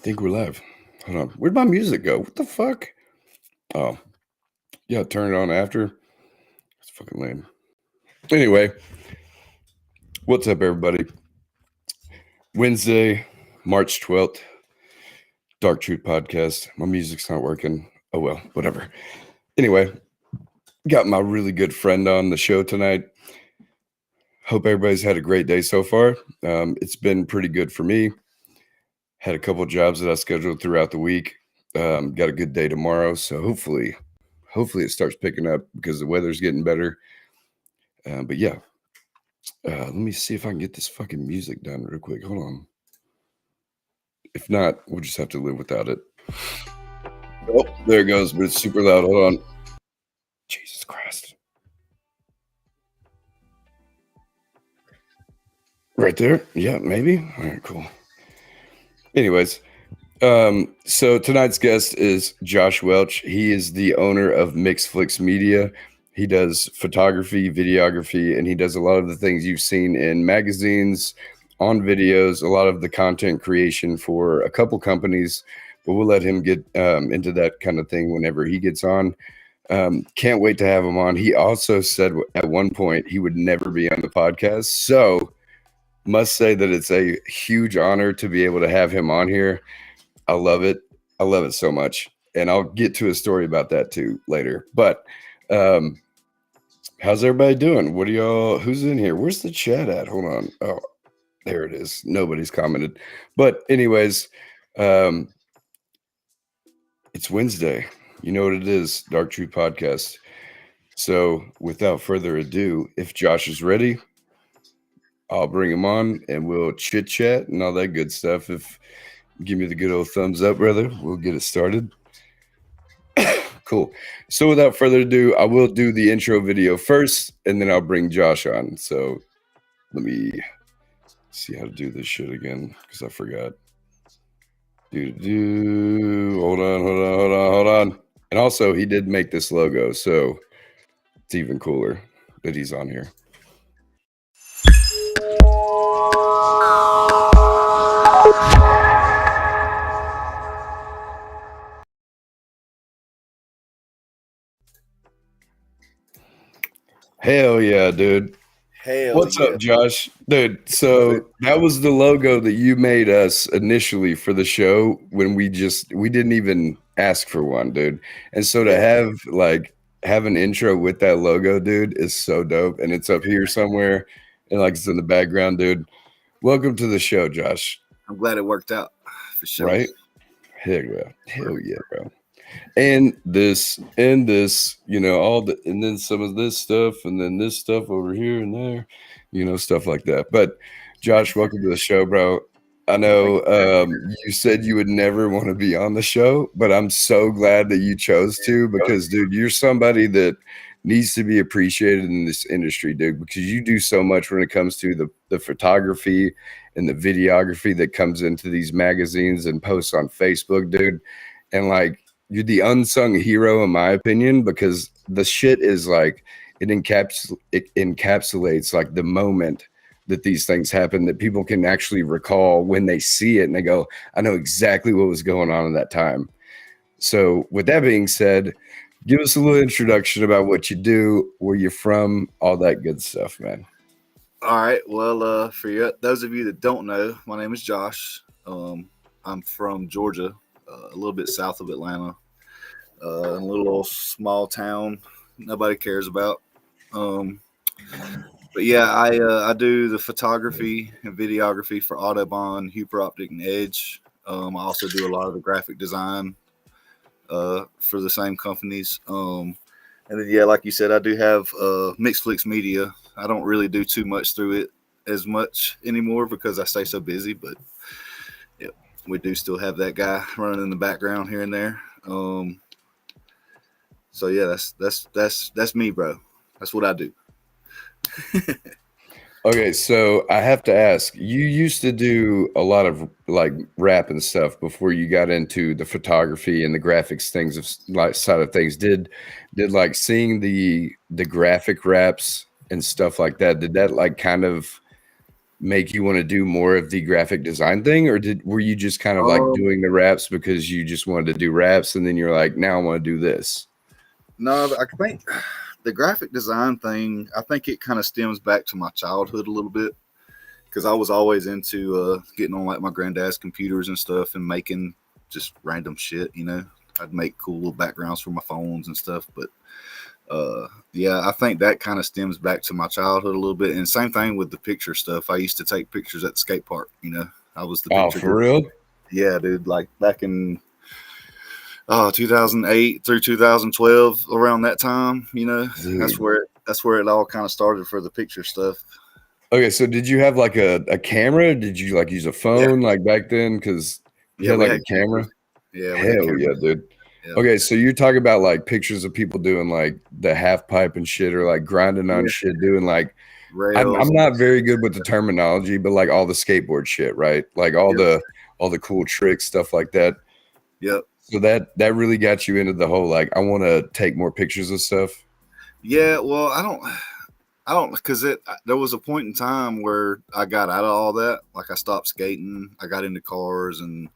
think we're live. Hold on. Where'd my music go? What the fuck? Oh, yeah, turn it on after. It's fucking lame. Anyway, what's up, everybody? Wednesday, March 12th, Dark Truth Podcast. My music's not working. Oh, well, whatever. Anyway, got my really good friend on the show tonight. Hope everybody's had a great day so far. It's been pretty good for me. Had a couple jobs that I scheduled throughout the week. Got a good day tomorrow, so hopefully it starts picking up because the weather's getting better. But yeah, let me see if I can get this fucking music done real quick. Hold on. If not, we'll just have to live without it. Oh, there it goes, but it's super loud. Hold on. Jesus Christ. Right there? Yeah, maybe. All right, cool. Anyways, so tonight's guest is Josh Welch. He is the owner of MixxFlixx Media. He does photography, videography, and he does a lot of the things you've seen in magazines, on videos, a lot of the content creation for a couple companies, but we'll let him get into that kind of thing whenever he gets on. Can't wait to have him on. He also said at one point he would never be on the podcast. So must say that it's a huge honor to be able to have him on here. I love it. I love it so much. And I'll get to a story about that too later. But how's everybody doing? What are y'all, who's in here? Where's the chat at? Hold on. Oh, there it is. Nobody's commented. But anyways, it's Wednesday. You know what it is, Dark Truth Podcast. So without further ado, if Josh is ready, I'll bring him on and we'll chit chat and all that good stuff. If give me the good old thumbs up, brother, we'll get it started. Cool. So without further ado, I will do the intro video first and then I'll bring Josh on. So let me see how to do this shit again because I forgot. Hold on. And also, he did make this logo, so it's even cooler that he's on here. Hell yeah, dude. What's up, Josh? Dude, so that was the logo that you made us initially for the show when we didn't even ask for one, dude. And so to have an intro with that logo, dude, is so dope. And it's up here somewhere and it's in the background, dude. Welcome to the show, Josh. I'm glad it worked out for sure. Right? Hell yeah, bro. And this, and then some of this stuff, and then this stuff over here and there, stuff like that. But Josh, welcome to the show, bro. I know you said you would never want to be on the show, but I'm so glad that you chose to because, dude, you're somebody that needs to be appreciated in this industry, dude, because you do so much when it comes to the photography and the videography that comes into these magazines and posts on Facebook, dude. And you're the unsung hero, in my opinion, because the shit is it encapsulates the moment that these things happen that people can actually recall when they see it and they go, I know exactly what was going on at that time. So with that being said, give us a little introduction about what you do, where you're from, all that good stuff, man. All right. Well, for those of you that don't know, my name is Josh. I'm from Georgia. A little bit south of Atlanta, in a little small town nobody cares about. But yeah, I do the photography and videography for Autobahn, Huper Optik, and Edge. I also do a lot of the graphic design for the same companies. And then, yeah, like you said, I do have MixxFlixx Media. I don't really do too much through it as much anymore because I stay so busy, but yeah, we do still have that guy running in the background here and there. So yeah, that's me, bro. That's what I do. Okay, so I have to ask, you used to do a lot of rap and stuff before you got into the photography and the graphics things of side of things. Did seeing the graphic raps and stuff like that, did that kind of make you want to do more of the graphic design thing, or were you just kind of like doing the raps because you just wanted to do raps, and then you're like, now I want to do this? No, I think the graphic design thing, I think it kind of stems back to my childhood a little bit, because I was always into getting on like my granddad's computers and stuff and making just random shit. I'd make cool little backgrounds for my phones and stuff. But yeah, I think that kind of stems back to my childhood a little bit. And same thing with the picture stuff. I used to take pictures at the skate park. I was the picture for real? Yeah, dude. Like back in 2008 through 2012, around that time. Dude. That's where it all kind of started for the picture stuff. Okay, so did you have like a camera? Did you like use a phone like back then? Because you had like a camera. Yeah, hell yeah, dude. Yeah. Okay, so you're talking about like pictures of people doing like the half pipe and shit, or like grinding on shit, doing like I'm not very good with the terminology, but like all the skateboard shit, right? Like all the cool tricks, stuff like that. Yep. So that really got you into the whole like I want to take more pictures of stuff. Yeah, well, I don't, because there was a point in time where I got out of all that. Like I stopped skating, I got into cars, and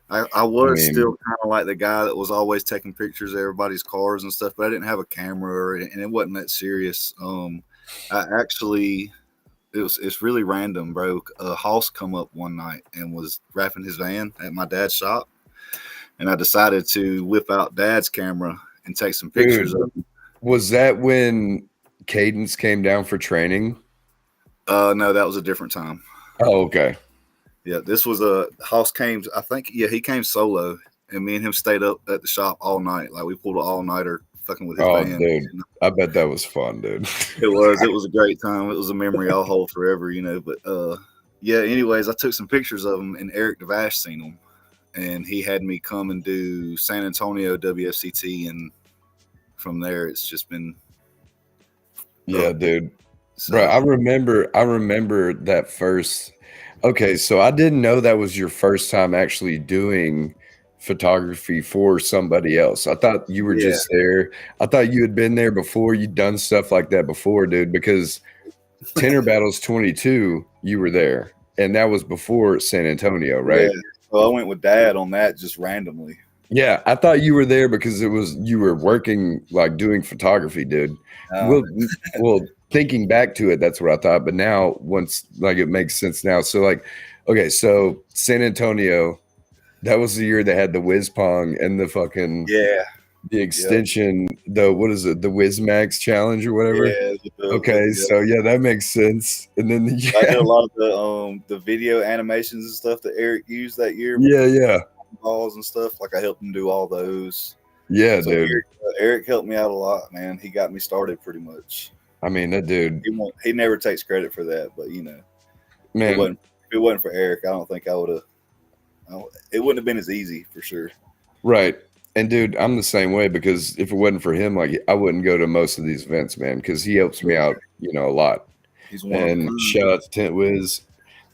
I was still kind of like the guy that was always taking pictures of everybody's cars and stuff, but I didn't have a camera, and it wasn't that serious. I actually, it's really random, bro. A hoss come up one night and was wrapping his van at my dad's shop, and I decided to whip out dad's camera and take some pictures of him. Was that when Cadence came down for training? No, that was a different time. Oh, okay. Yeah, this was a hoss came. I think he came solo, and me and him stayed up at the shop all night. Like we pulled an all nighter, fucking with his van. Dude, I bet that was fun, dude. It was a great time. It was a memory I'll hold forever, But yeah. Anyways, I took some pictures of him, and Eric DeVash seen them, and he had me come and do San Antonio WFCT, and from there it's just been. Yeah, dude. So, bro, I remember that first. Okay, so I didn't know that was your first time actually doing photography for somebody else. I thought you were just there. I thought you had been there before. You'd done stuff like that before, dude, because Tenor Battles 22, you were there. And that was before San Antonio, right? Yeah. Well, I went with Dad on that just randomly. Yeah, I thought you were there because you were working, like doing photography, dude. Well, thinking back to it, that's what I thought. But now, once like it makes sense now. So like, okay, so San Antonio, that was the year they had the Whiz Pong and the fucking the extension. The what is it? The Whiz Max Challenge or whatever. Yeah. Okay, so yeah, that makes sense. And then I did a lot of the video animations and stuff that Eric used that year. Yeah. Balls and stuff. Like I helped him do all those. Yeah, so dude. Eric helped me out a lot, man. He got me started pretty much. I mean, that dude. He never takes credit for that, but man, if it wasn't for Eric, I don't think I would have. It wouldn't have been as easy for sure. Right. And dude, I'm the same way, because if it wasn't for him, like I wouldn't go to most of these events, man, because he helps me out, a lot. He's one. And shout out to Tint Wiz,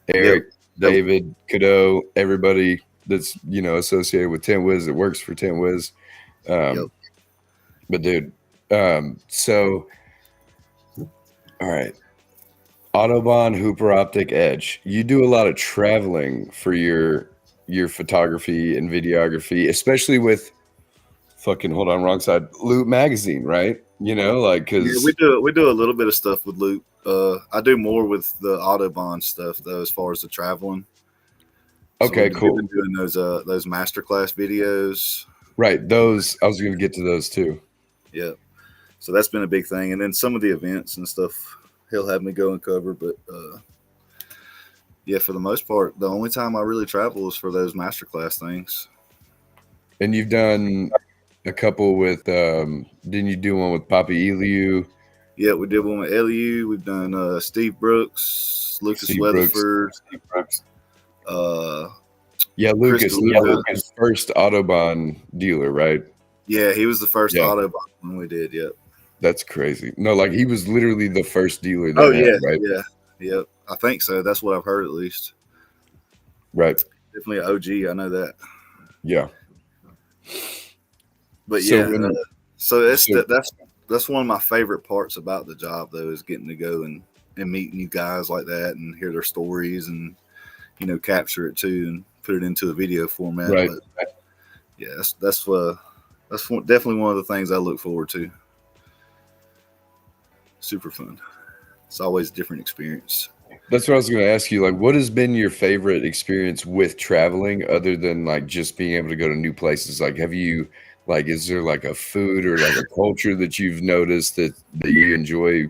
Eric, David, Cadeau, everybody that's associated with Tint Wiz that works for Tint Wiz. But dude, so all right, Autobahn, Huper Optik, Edge. You do a lot of traveling for your photography and videography, especially with fucking wrong side, Loop magazine, right? Because we do a little bit of stuff with Loop. I do more with the Autobahn stuff though, as far as the traveling. Okay, so cool. We've been doing those masterclass videos. Right, those I was going to get to those too. Yeah, so that's been a big thing, and then some of the events and stuff he'll have me go and cover. But yeah, for the most part, the only time I really travel is for those masterclass things. And you've done a couple with didn't you do one with Poppy Eliu? Yeah, we did one with Eliu. We've done Steve Brooks, Lucas Weatherford. Steve Brooks. Lucas was first Autobahn dealer, right? Yeah, he was the first Autobahn one we did. Yep. That's crazy. No, like he was literally the first dealer. Right? Yeah. I think so. That's what I've heard, at least. Right. Definitely an OG. I know that. Yeah. But so that's one of my favorite parts about the job, though, is getting to go and and meet new guys like that and hear their stories and capture it too and put it into a video format. Right. But yeah, definitely one of the things I look forward to. Super fun. It's always a different experience. That's what I was going to ask you. Like, what has been your favorite experience with traveling other than like just being able to go to new places? Like, is there like a food or like a culture that you've noticed that you enjoy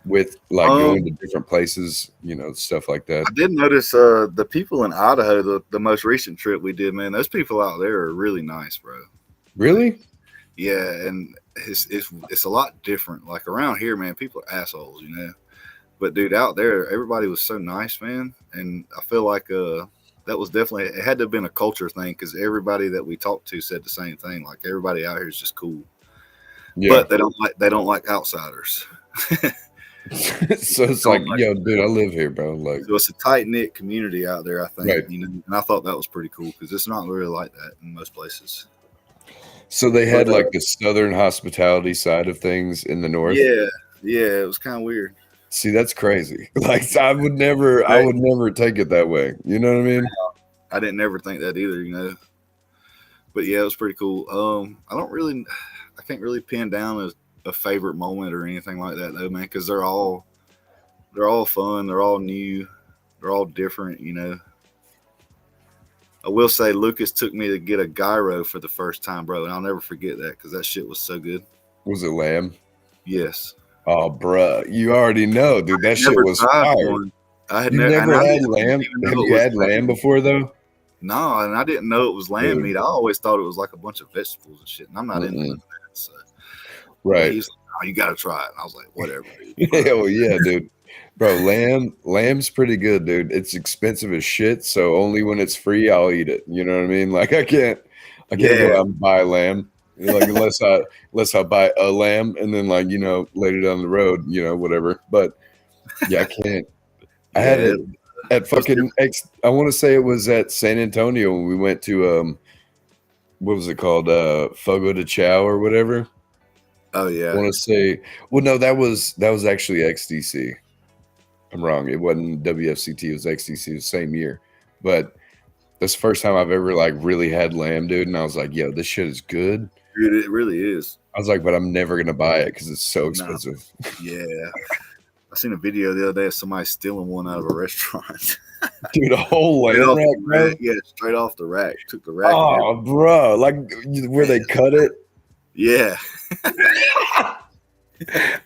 with like going to different places, stuff like that? I did notice the people in Idaho, the most recent trip we did, man, those people out there are really nice, bro. Really? Yeah, and it's a lot different. Like around here, man, people are assholes, But dude, out there, everybody was so nice, man. And I feel like that was definitely, it had to have been a culture thing because everybody that we talked to said the same thing. Like everybody out here is just cool. Yeah. But they don't like outsiders. So it's like, yo, dude, I live here, bro. Like, so it's a tight knit community out there, I think. Right. And I thought that was pretty cool because it's not really like that in most places. So they had like the southern hospitality side of things in the north. Yeah, it was kind of weird. See, that's crazy. Like I would never take it that way. You know what I mean? I didn't never think that either, But yeah, it was pretty cool. I can't really pin down a favorite moment or anything like that though, man, because they're all fun, they're all new, they're all different, I will say Lucas took me to get a gyro for the first time, bro, and I'll never forget that because that shit was so good. Was it lamb? Yes. Oh, bruh, you already know, dude. That shit was fire. I had never had lamb. Have you had lamb before, though? No, and I didn't know it was lamb meat. I always thought it was like a bunch of vegetables and shit, and I'm not into that. So. Right. He's like, oh, you got to try it. And I was like, whatever, dude. Hell yeah, dude. Bro, lamb's pretty good, dude. It's expensive as shit, so only when it's free, I'll eat it. You know what I mean? Like I can't go out and buy lamb. Like unless I buy a lamb and then like later down the road whatever, but yeah, I can't. I had it at fucking I want to say it was at San Antonio when we went to what was it called, Fogo de Chao or whatever. Oh yeah, I want to say, well no, that was actually XDC. I'm wrong, it wasn't WFCT, it was XDC, the same year, but that's the first time I've ever like really had lamb, dude, and I was like, yo, this shit is good. Dude, it really is. I was like, but I'm never gonna buy it because it's so expensive. No. Yeah, I seen a video the other day of somebody stealing one out of a restaurant. Dude, a whole lamb rack, bro? Yeah, straight off the rack. Took the rack. Oh, bro, like where they cut it? Yeah.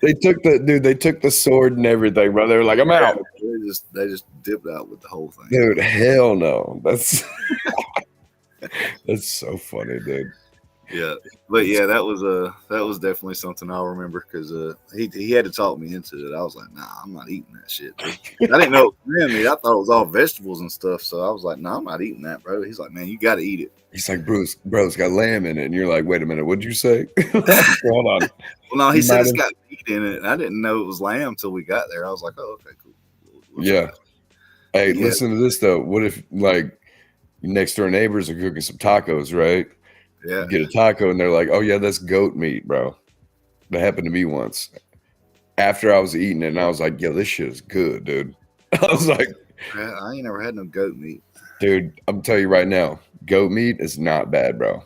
They took the sword and everything, bro. They were like, I'm out. They just dipped out with the whole thing. Dude, hell no. That's so funny, dude. Yeah, but yeah, that was definitely something I'll remember because he had to talk me into it. I was like, nah, I'm not eating that shit. I didn't know it was meat. I thought it was all vegetables and stuff. So I was like, nah, I'm not eating that, bro. He's like, man, you got to eat it. He's like, bro, it's got lamb in it. And you're like, wait a minute, what'd you say? Hold on. Well, no, he said it's got meat in it. And I didn't know it was lamb until we got there. I was like, oh, okay, cool. Yeah. Hey, listen to this though. What if like next door neighbors are cooking some tacos, right? Yeah. You get a taco and they're like, oh yeah, that's goat meat, bro. That happened to me once. After I was eating it, and I was like, yo, this shit is good, dude. I was like, I ain't never had no goat meat. Dude, I'm telling you right now, goat meat is not bad, bro.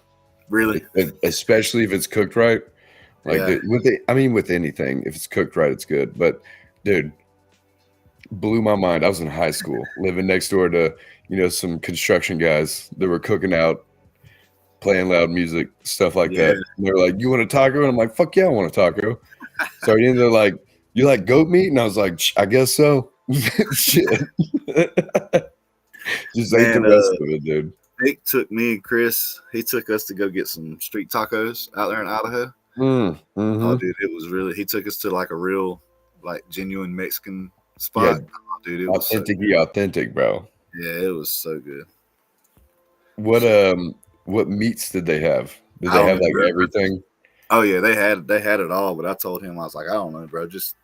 Really? Especially if it's cooked right. Like with anything, if it's cooked right, it's good. But dude, blew my mind. I was in high school, living next door to, some construction guys that were cooking out, playing loud music, stuff like that. And they're like, you want a taco? And I'm like, fuck yeah, I want a taco. So they're like, you like goat meat? And I was like, I guess so. Shit. Just ate the rest of it, dude. Nick took me and Chris, he took us to go get some street tacos out there in Idaho. Mm-hmm. Oh, dude, it was really, he took us to like a real, like genuine Mexican spot. Yeah. Oh, dude, it was authentic, bro. Yeah, it was so good. What meats did they have? Did they have like everything? Oh yeah, they had it all. But I told him, I was like, I don't know, bro, just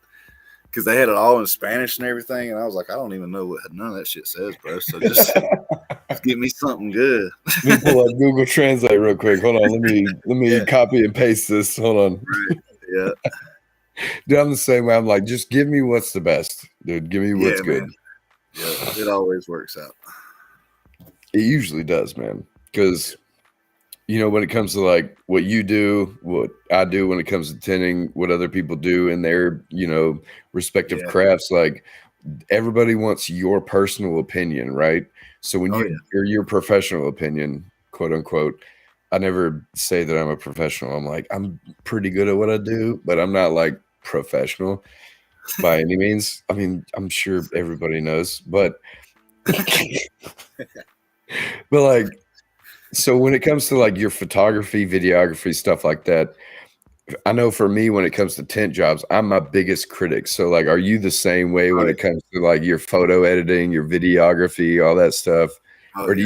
because they had it all in Spanish and everything, and I was like, I don't even know what none of that shit says, bro. So just give me something good. Let me pull up Google Translate real quick. Hold on, let me copy and paste this. Hold on. Right. Yeah. Dude, I'm the same way. I'm like, just give me what's the best. dude. Give me Yeah, what's good. man. Yeah, it always works out. It usually does, man. Because when it comes to like what you do, what I do, when it comes to tinting, what other people do in their respective crafts, like everybody wants your personal opinion, right? So when or your professional opinion, quote unquote. I never say that I'm a professional. I'm like, I'm pretty good at what I do, but I'm not like professional by any means. I mean, I'm sure everybody knows, but like, so when it comes to like your photography, videography, stuff like that, I know for me, when it comes to tint jobs, I'm my biggest critic. So like, are you the same way when it comes to like your photo editing, your videography, all that stuff? Or do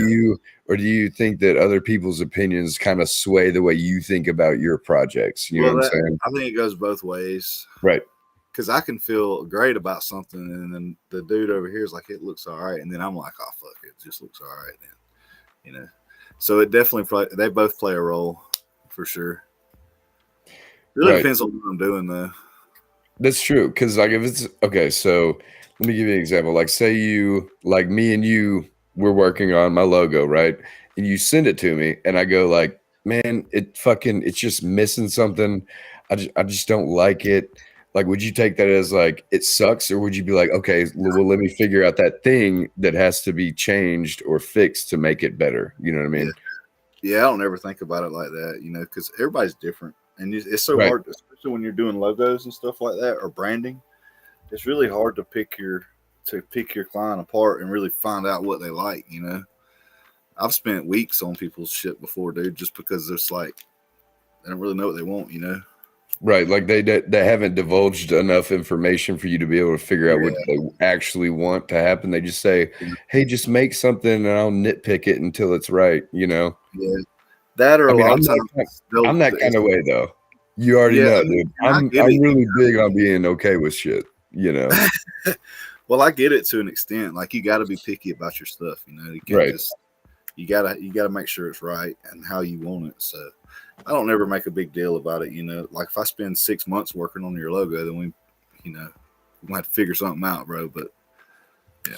you think that other people's opinions kind of sway the way you think about your projects? You know what I'm saying? I think it goes both ways. Right. Because I can feel great about something, and then the dude over here is like, it looks all right. And then I'm like, oh, fuck, it just looks all right then. So it definitely, they both play a role for sure. Really depends on what I'm doing, though. That's true. Because like if it's okay, so let me give you an example. Like say you, like me and you, we're working on my logo, right? And you send it to me, and I go like, man, it's just missing something. I just don't like it. Like, would you take that as like it sucks, or would you be like, okay, well, let me figure out that thing that has to be changed or fixed to make it better? You know what I mean? Yeah, I don't ever think about it like that, because everybody's different. And it's so hard, especially when you're doing logos and stuff like that or branding. It's really hard to pick your client apart and really find out what they like. I've spent weeks on people's shit before, dude, just because it's like they don't really know what they want. Right, like they haven't divulged enough information for you to be able to figure out what they actually want to happen. They just say, "Hey, just make something, and I'll nitpick it until it's right." Yeah. That or a lot of times I'm that kind of way though. You already know, dude. I'm really big on being okay with shit, Well, I get it to an extent. Like you got to be picky about your stuff, You can't just you gotta make sure it's right and how you want it. So I don't ever make a big deal about it, Like if I spend 6 months working on your logo, then we have to figure something out, bro. But yeah,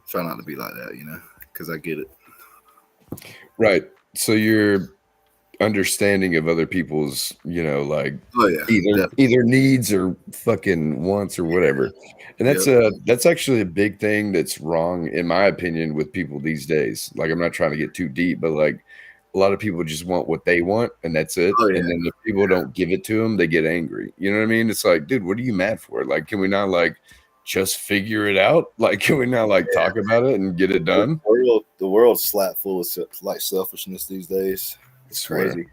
try not to be like that, because I get it. Right. So your understanding of other people's, like either needs or fucking wants or whatever. And that's actually a big thing that's wrong, in my opinion, with people these days. Like, I'm not trying to get too deep, but like a lot of people just want what they want and that's it. And then if people don't give it to them, they get angry. You know what I mean? It's like, dude, what are you mad for? Like, can we not like just figure it out? Like, can we not like talk about it and get it done? The world's slap full of like selfishness these days. It's crazy.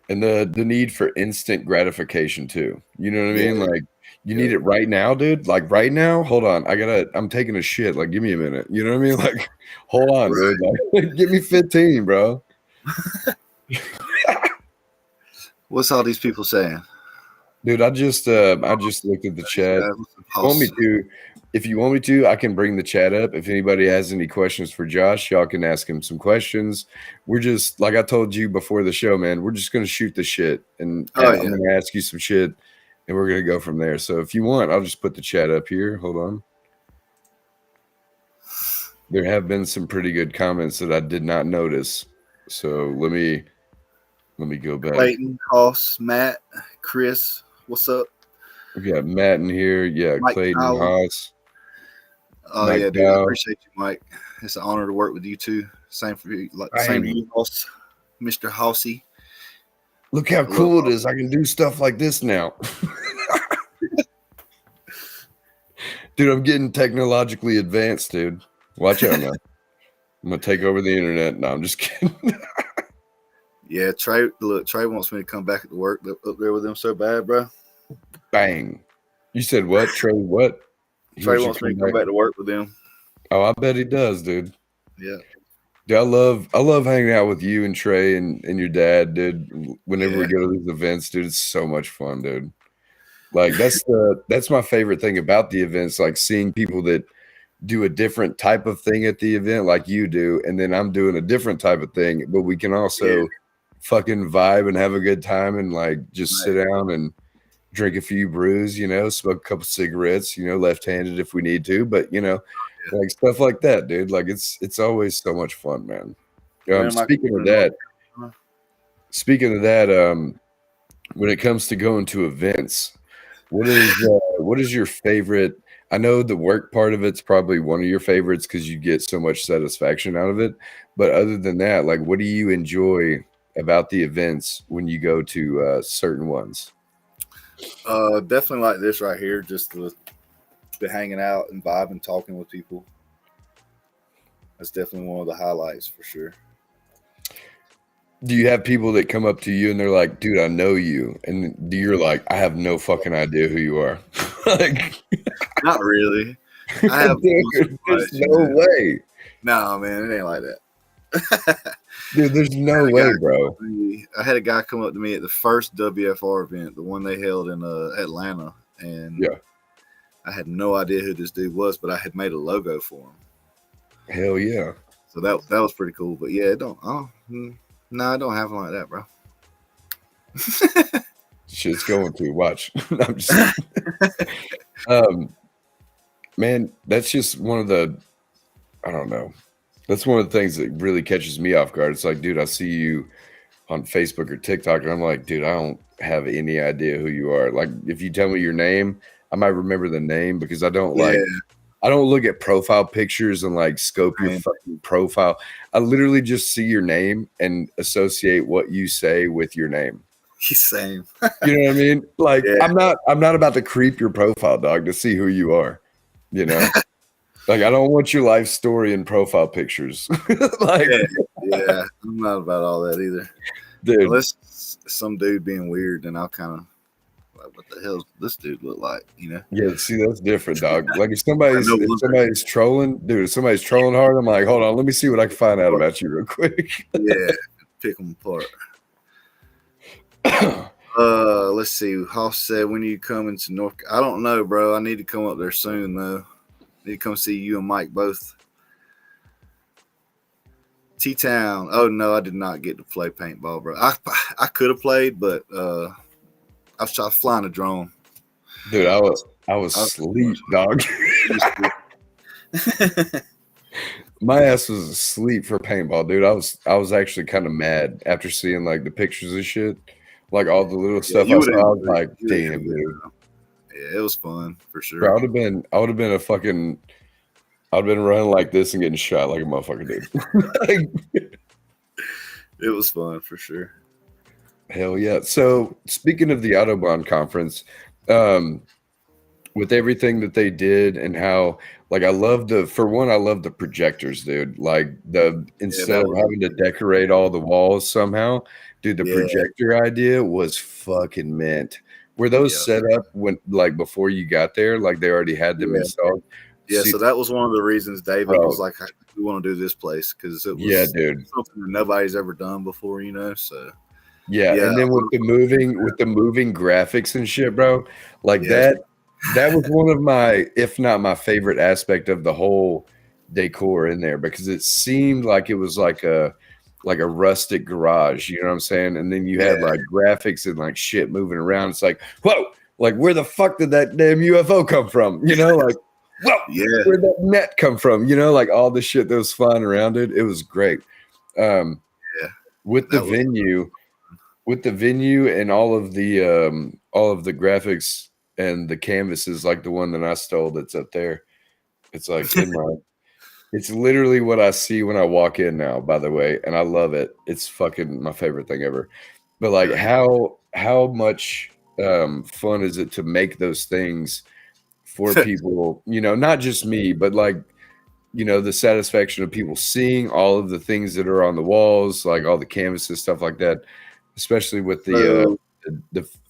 And the need for instant gratification too. You know what I mean? Like you need it right now, dude. Like right now, hold on. I'm taking a shit. Like, give me a minute. You know what I mean? Like, hold on, dude. Like, give me 15, bro. What's all these people saying? Dude, I just looked at the chat. If you want me to, I can bring the chat up. If anybody has any questions for Josh, y'all can ask him some questions. We're just, like I told you before the show, man, we're just going to shoot the shit. And I'm going to ask you some shit, and we're going to go from there. So if you want, I'll just put the chat up here. Hold on. There have been some pretty good comments that I did not notice. So let me go back. Clayton, Hoss, Matt, Chris, what's up? We got Matt in here. Yeah, Mike Clayton, Powell. Haas. Oh Mike dude, I appreciate you, Mike. It's an honor to work with you too. Same for you, same to you, Hoss, Mr. Hossy. Look how cool it is! I can do stuff like this now. Dude, I'm getting technologically advanced, dude. Watch out now. I'm gonna take over the internet. No, I'm just kidding. Yeah, Trey wants me to come back to work up there with him so bad, bro. Bang. You said what? Trey what? Trey wants me to come back to work with him. Oh, I bet he does, dude. Yeah. Dude, I love hanging out with you and Trey and your dad, dude. Whenever we go to these events, dude, it's so much fun, dude. Like that's my favorite thing about the events, like seeing people that do a different type of thing at the event like you do, and then I'm doing a different type of thing, but we can also fucking vibe and have a good time and like just sit down and drink a few brews, you know, smoke a couple cigarettes, you know, left-handed if we need to, but you know, Yeah. like stuff like that, dude. Like it's always so much fun, man. When am I Speaking coming of to North that, Carolina? speaking of that, when it comes to going to events, what is your favorite? I know the work part of it's probably one of your favorites because you get so much satisfaction out of it. But other than that, like, what do you enjoy about the events when you go to certain ones? Definitely like this right here, just the hanging out and vibing, talking with people. That's definitely one of the highlights for sure. Do you have people that come up to you and they're like, "Dude, I know you," and you're like, "I have no fucking idea who you are." Like, Not really. I have dude, there's you no know. way, No, man, it ain't like that. dude. There's no I had a way, guy bro. I had a guy come up to me at the first WFR event, the one they held in Atlanta, and Yeah, I had no idea who this dude was, but I had made a logo for him. hell yeah. So that was pretty cool. But yeah, no, I don't have one like that, bro. Shit's going to watch. I'm just, um, man, that's just one of the, I don't know. That's one of the things that really catches me off guard. It's like, dude, I see you on Facebook or TikTok, and I'm like, dude, I don't have any idea who you are. Like, if you tell me your name, I might remember the name because I don't Yeah, like, I don't look at profile pictures and like scope your man. fucking profile. I literally just see your name and associate what you say with your name. He's same. You know what I mean? Like, Yeah, I'm not about to creep your profile, dog, to see who you are. You know? Like, I don't want your life story and profile pictures. Like, yeah. I'm not about all that either. dude, Unless some dude being weird, then I'll kind of like, what the hell does this dude look like? You know? yeah, see, that's different, dog. Like, I know if somebody's trolling, dude, if somebody's trolling hard, I'm like, hold on, let me see what I can find out about you real quick. Yeah, pick them apart. Let's see. Hoss said, when are you coming to North? I don't know, bro. I need to come up there soon, though. Need to come see you and Mike both. T-Town. Oh no, I did not get to play paintball, bro. I could have played, but I was flying a drone. Dude, I was asleep, dog. My ass was asleep for paintball, dude. I was actually kind of mad after seeing like the pictures and shit, like all the little stuff I saw. I was like, damn, dude. Yeah, it was fun for sure. Bro, I would have been a fucking, I'd have been running like this and getting shot like a motherfucker, dude. Like, it was fun for sure. hell yeah. So speaking of the Autobahn conference, with everything that they did and how, like, I love the projectors, dude. Like, instead of having to decorate all the walls somehow, dude, the projector idea was fucking mint. Were those set up when, like, before you got there? Like, they already had them installed? Yeah, so that was one of the reasons David was like, we want to do this place because it was dude, something that nobody's ever done before, you know. So and then with the moving graphics and shit, bro, like that was one of my, if not my favorite aspect of the whole decor in there, because it seemed like it was like a rustic garage, you know what I'm saying? And then you had like graphics and like shit moving around. It's like, whoa, like where the fuck did that damn UFO come from? You know, like, whoa, where'd that net come from? You know, like all the shit that was flying around it. It was great. With the venue and all of the graphics and the canvases, like the one that I stole that's up there. It's like it's literally what I see when I walk in now, by the way, and I love it. It's fucking my favorite thing ever. But like how much fun is it to make those things for people, you know, not just me, but like, you know, the satisfaction of people seeing all of the things that are on the walls, like all the canvases, stuff like that, especially with the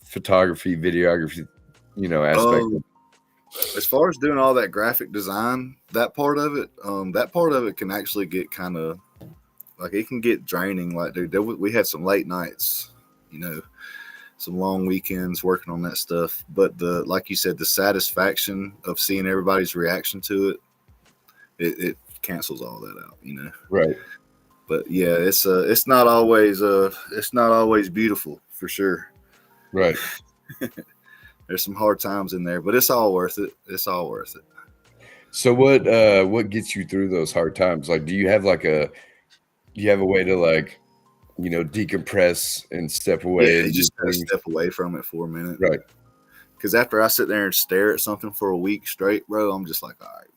photography, videography, you know, aspect. As far as doing all that graphic design, that part of it can actually get kind of like, it can get draining. Like, dude, we had some late nights, you know, some long weekends working on that stuff. But like you said, the satisfaction of seeing everybody's reaction to it cancels all that out, you know. Right. But yeah, it's not always beautiful for sure. Right. There's some hard times in there, but it's all worth it. It's all worth it. So what gets you through those hard times? Like, do you have a way to like, decompress and step away Yeah, you and do just gotta things? step away from it for a minute. Right. Because after I sit there and stare at something for a week straight, bro, I'm just like, all right,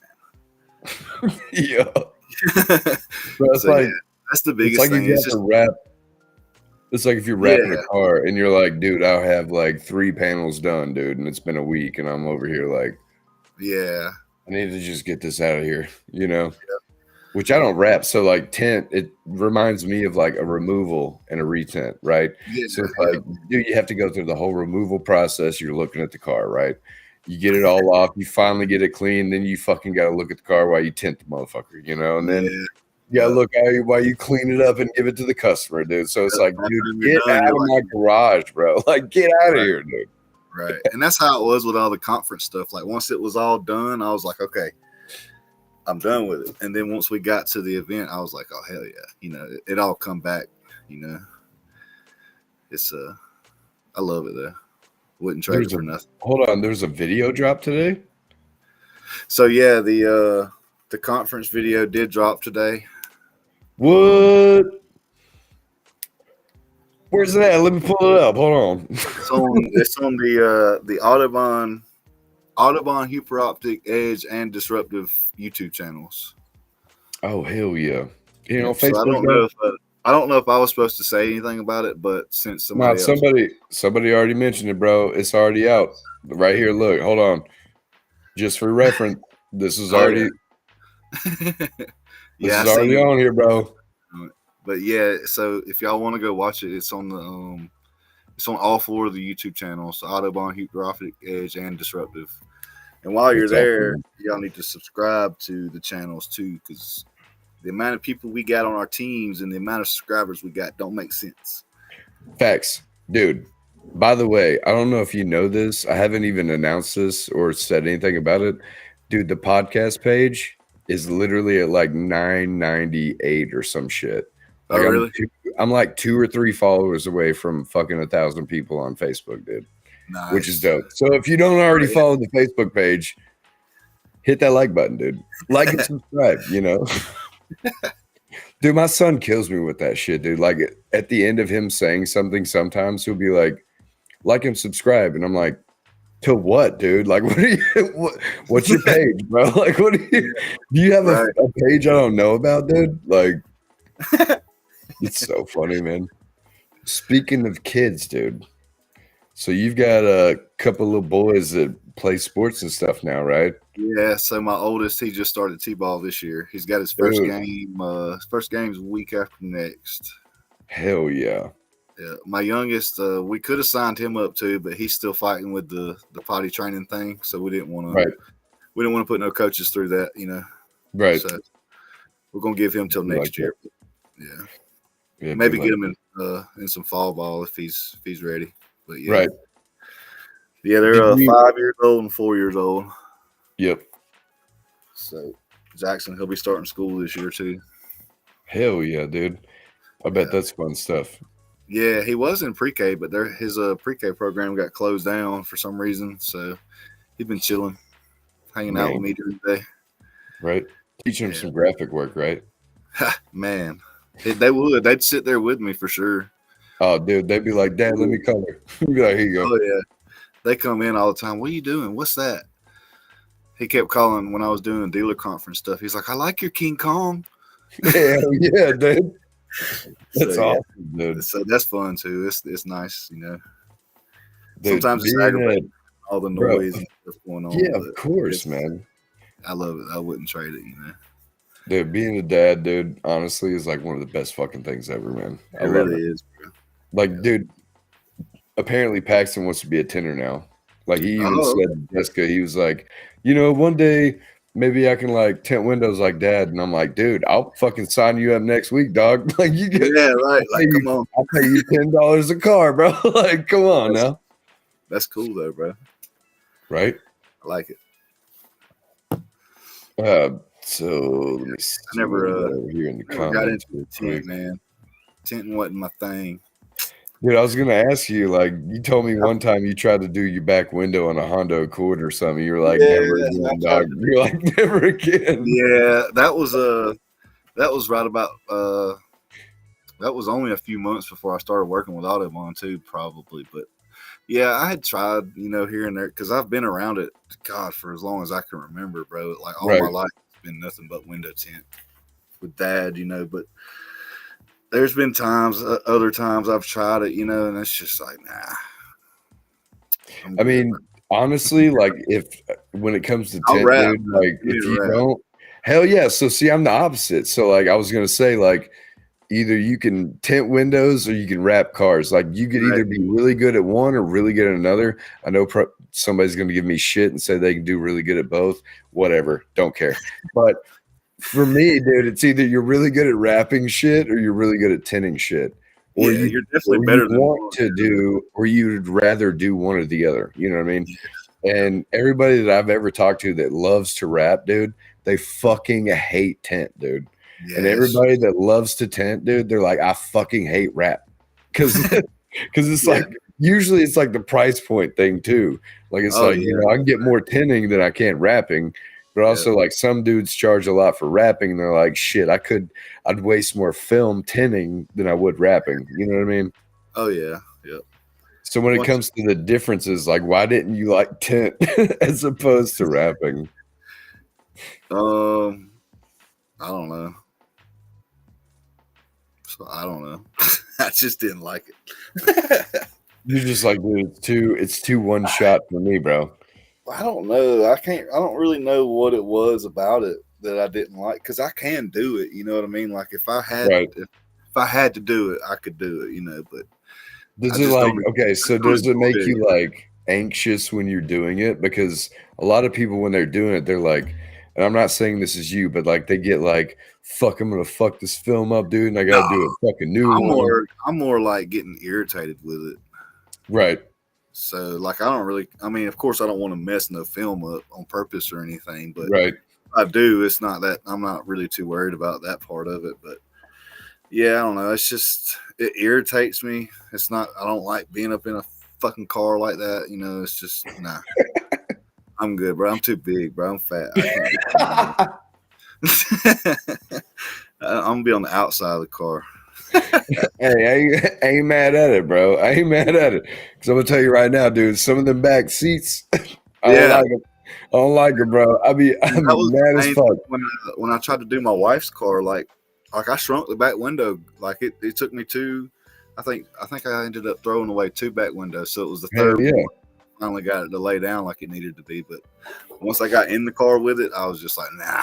Yeah. man. Bro, it's So like yeah, that's the it's biggest like if thing. you It's have just to wrap. It's like if you're wrapping a car and you're like, dude, I'll have like 3 panels done, dude, and it's been a week and I'm over here like, yeah, I need to just get this out of here, Which I don't wrap. So like tint, it reminds me of like a removal and a retint, right? yeah, So it's yeah, like, dude, you have to go through the whole removal process. You're looking at the car, right? You get it all off, you finally get it clean, then you fucking got to look at the car while you tint the motherfucker, And then you got to look while you clean it up and give it to the customer, dude. So it's like, By the dude, time you're get done, out you're of like, my garage, bro. Like, get out of Right. here, dude. right. And that's how it was with all the conference stuff. Like once it was all done, I was like, okay, I'm done with it. And then once we got to the event, I was like, oh hell yeah, it all come back. It's I love it though. Wouldn't trade it for nothing. Hold on, there's a video drop today. So yeah, the conference video did drop today. What? Where's it at? Let me pull it up. Hold on. It's on the Autobahn, Huper Optik, Edge, and Disruptive YouTube channels. Oh hell yeah! On So Facebook. I don't know if I was supposed to say anything about it, but since somebody already mentioned it, bro. It's already out right here. Look, hold on. Just for reference, this is already yeah, already on here, bro. But yeah, so if y'all want to go watch it, it's on it's on all 4 of the YouTube channels: Autobahn, Huper Optik, Edge, and Disruptive. And while you're there, y'all need to subscribe to the channels too, because the amount of people we got on our teams and the amount of subscribers we got don't make sense. Facts, dude. By the way, I don't know if you know this. I haven't even announced this or said anything about it. Dude, the podcast page is literally at like 998 or some shit. Like, oh, really? I'm like 2 or 3 followers away from fucking 1,000 people on Facebook, dude. Nice. Which is dope. So if you don't already follow the Facebook page, hit that like button, dude. Like and subscribe, Dude, my son kills me with that shit, dude. Like at the end of him saying something, sometimes he'll be like and subscribe. And I'm like, to what, dude? Like, what's your page, bro? Like, do you have a page I don't know about, dude? Like, it's so funny, man. Speaking of kids, dude. So you've got a couple little boys that play sports and stuff now, right? Yeah. So my oldest, he just started t-ball this year. He's got his first game. His first game's a week after next. Hell yeah. Yeah. My youngest, we could have signed him up too, but he's still fighting with the potty training thing. So we didn't want to. Right. We didn't want to put no coaches through that, Right. So we're gonna give him till next year. Yeah. Yeah. Maybe get him in some fall ball if he's ready. But yeah. Right. Yeah, they're 5 years old and 4 years old. Yep. So Jackson, he'll be starting school this year too. Hell yeah, dude. I bet that's fun stuff. Yeah, he was in pre-K, but his pre-K program got closed down for some reason. So he's been chilling, hanging out with me during the day. Right. Teaching him some graphic work, right? Man, they'd sit there with me for sure. Oh, dude, they'd be like, Dad, let me color. You'd be like, here you go. Oh, yeah. They come in all the time. What are you doing? What's that? He kept calling when I was doing the dealer conference stuff. He's like, I like your King Kong. Hell yeah, dude. That's awesome, dude. So that's fun, too. It's nice, Dude, sometimes it's aggravating, all the noise and stuff going on. Yeah, of course, man. I love it. I wouldn't trade it, Dude, being a dad, dude, honestly, is like one of the best fucking things ever, man. It really is, bro. Like, dude, apparently Paxton wants to be a tinner now. Like, he even said to Jessica, he was like, one day maybe I can like tint windows like Dad. And I'm like, dude, I'll fucking sign you up next week, dog. Like, you get, right. Like, come on. I'll pay you $10 a car, bro. Like, come on now. That's cool though, bro. Right? I like it. So let me see. I never over here in the comments. Got into the tint, man. Tinting wasn't my thing. Dude, I was gonna ask you, like, you told me one time you tried to do your back window on a Honda Accord or something. You're like, Yeah, never I again, tried dog. to You're like, never again. Yeah, that was right about that was only a few months before I started working with Autobahn too, probably. But yeah, I had tried, here and there because I've been around it, God, for as long as I can remember, bro. Like all my Right. life, it's been nothing but window tint with Dad, But there's been times, other times I've tried it, and it's just like, nah, I'm I good, bro. mean, honestly, like if when it comes to I'll tent, rap, dude, bro. like Give me if a you rap. don't, hell yeah. So see, I'm the opposite. So like I was gonna say, like either you can tint windows or you can wrap cars. Like you could Right. either be really good at one or really good at another. I know somebody's gonna give me shit and say they can do really good at both. Whatever, don't care. But for me, dude, it's either you're really good at wrapping shit or you're really good at tinting shit. Or Yeah, you you're definitely or you better than want one. to do or you'd rather do one or the other. You know what I mean? Yeah. Yep. And everybody that I've ever talked to that loves to rap, dude, they fucking hate tint, dude. And Yes. everybody that loves to tint, dude, they're like, I fucking hate rap. Cause it's Yeah. like usually it's like the price point thing too. Like it's Oh like, yeah. I can get more tinting than I can rapping. But Yeah. also like some dudes charge a lot for rapping and they're like, shit, I'd waste more film tinting than I would rapping. You know what I mean? Oh yeah. Yep. So when it Once comes to the differences, like why didn't you like tint as opposed to rapping? um I don't know. So I don't know. I just didn't like it. You're just like, dude, it's too one shot for me, bro. I don't know. I don't really know what it was about it that I didn't like because I can do it. You know what I mean? Like Right. if I had to do it, I could do it. But I Does it just like don't. okay, I so just don't does it enjoy make it. you like anxious when you're doing it? Because a lot of people when they're doing it, they're like, and I'm not saying this is you, but like they get like, fuck, I'm gonna fuck this film up, dude, and I No, gotta do a fucking new one. I'm more like getting irritated with it. Right, So like I don't really. I mean, of course, I don't want to mess no film up on purpose or anything, but right. I do. It's not that I'm not really too worried about that part of it, but yeah, I don't know. It's just it irritates me. It's not. I don't like being up in a fucking car like that. It's just nah. I'm good, bro. I'm too big, bro. I'm fat. I can't be. I'm gonna be on the outside of the car. Hey, I ain't mad at it, bro. I ain't mad at it. Because I'm gonna tell you right now, dude, some of them back seats, I don't Yeah, like them. I don't like it, bro. I be that was the mad as main fuck. thing when I tried to do my wife's car. Like I shrunk the back window. Like it took me two. I think I ended up throwing away two back windows. So it was the Hell third yeah. one. Finally got it to lay down like it needed to be. But once I got in the car with it, I was just like, nah,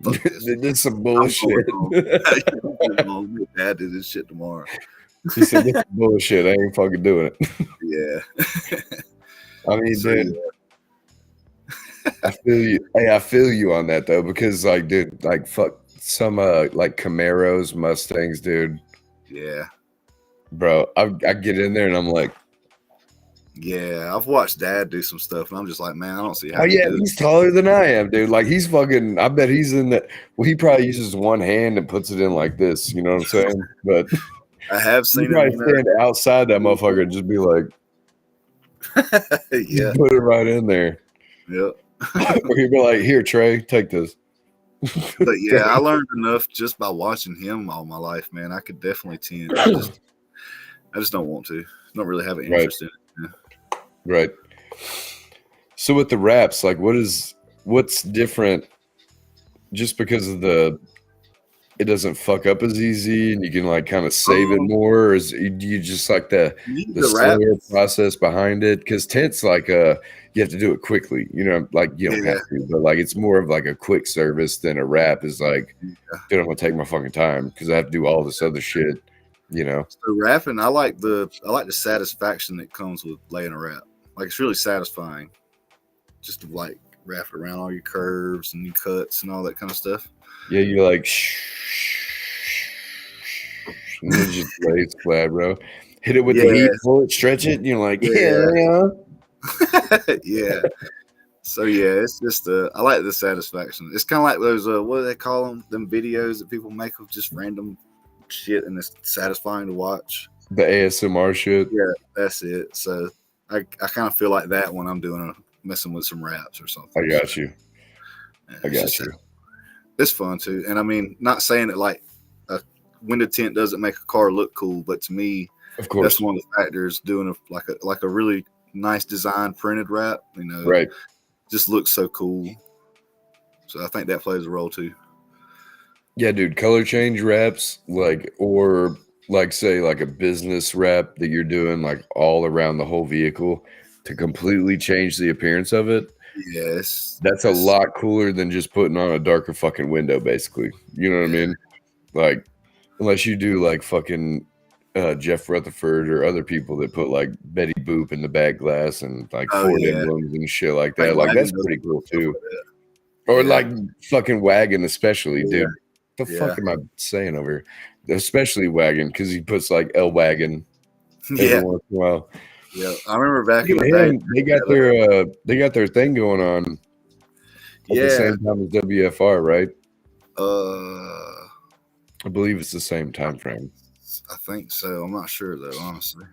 fuck this. This is some I'm bullshit. going home. Dad do this shit tomorrow. He said, this is bullshit. I ain't fucking doing it. Yeah. I mean, So dude, I feel you. Hey, I feel you on that though, because like, dude, like fuck some like Camaros, Mustangs, dude. yeah. Bro, I get in there and I'm like, Yeah. I've watched Dad do some stuff, and I'm just like, man, I don't see how oh you yeah, do it. he's taller than I am, dude. Like he's fucking. I bet he's in the. Well, he probably uses one hand and puts it in like this. You know what I'm saying? But I have you seen him, probably stand outside that motherfucker and just be like, yeah. put it right in there. Yep. Or he'd be like, here, Trey, take this. But yeah, I learned enough just by watching him all my life, man. I could definitely tend. I just don't want to. Don't really have an Right, interest in it. right. So with the wraps, like, what's different? Just because of it doesn't fuck up as easy, and you can like kind of save it Um, more. Or do you just like the you need the the wrap. slower process behind it? Because tent's like you have to do it quickly. Like you don't Yeah. have to, but like it's more of like a quick service than a wrap is like, Yeah. dude, I'm gonna take my fucking time because I have to do all this other shit. So wrapping, I like the satisfaction that comes with laying a wrap. Like it's really satisfying, just to like wrap it around all your curves and your cuts and all that kind of stuff. Yeah, you're like, and then just lay it flat, bro. Hit it with the heat, Yes. pull it, stretch it. And you're like, Yeah. yeah. Yeah. So yeah, it's just I like the satisfaction. It's kind of like those what do they call them? Them videos that people make of just random shit, and it's satisfying to watch. The ASMR shit. Yeah, that's it. So I kind of feel like that when I'm messing with some wraps or something. I got you. Yeah, I got you. It's fun too, and I mean, not saying it like a window tint doesn't make a car look cool, but to me, Of course. that's one of the factors. Doing like a really nice design printed wrap, Right. just looks so cool. So I think that plays a role too. Yeah, dude. Color change wraps, or say like a business wrap that you're doing like all around the whole vehicle to completely change the appearance of it. Yes, That's a lot cooler than just putting on a darker fucking window, basically. You know what I mean? Like, unless you do like fucking Jeff Rutherford or other people that put like Betty Boop in the back glass and like Ford emblems and shit like that. Like, that's pretty cool too. Or like fucking Wagon, especially, dude. The fuck am I saying over here? Especially Wagon, because he puts like L Wagon every once in a while. Yeah, I remember back in the day they got their thing going on at the same time as WFR, right? I believe it's the same time frame. I think so. I'm not sure though, honestly.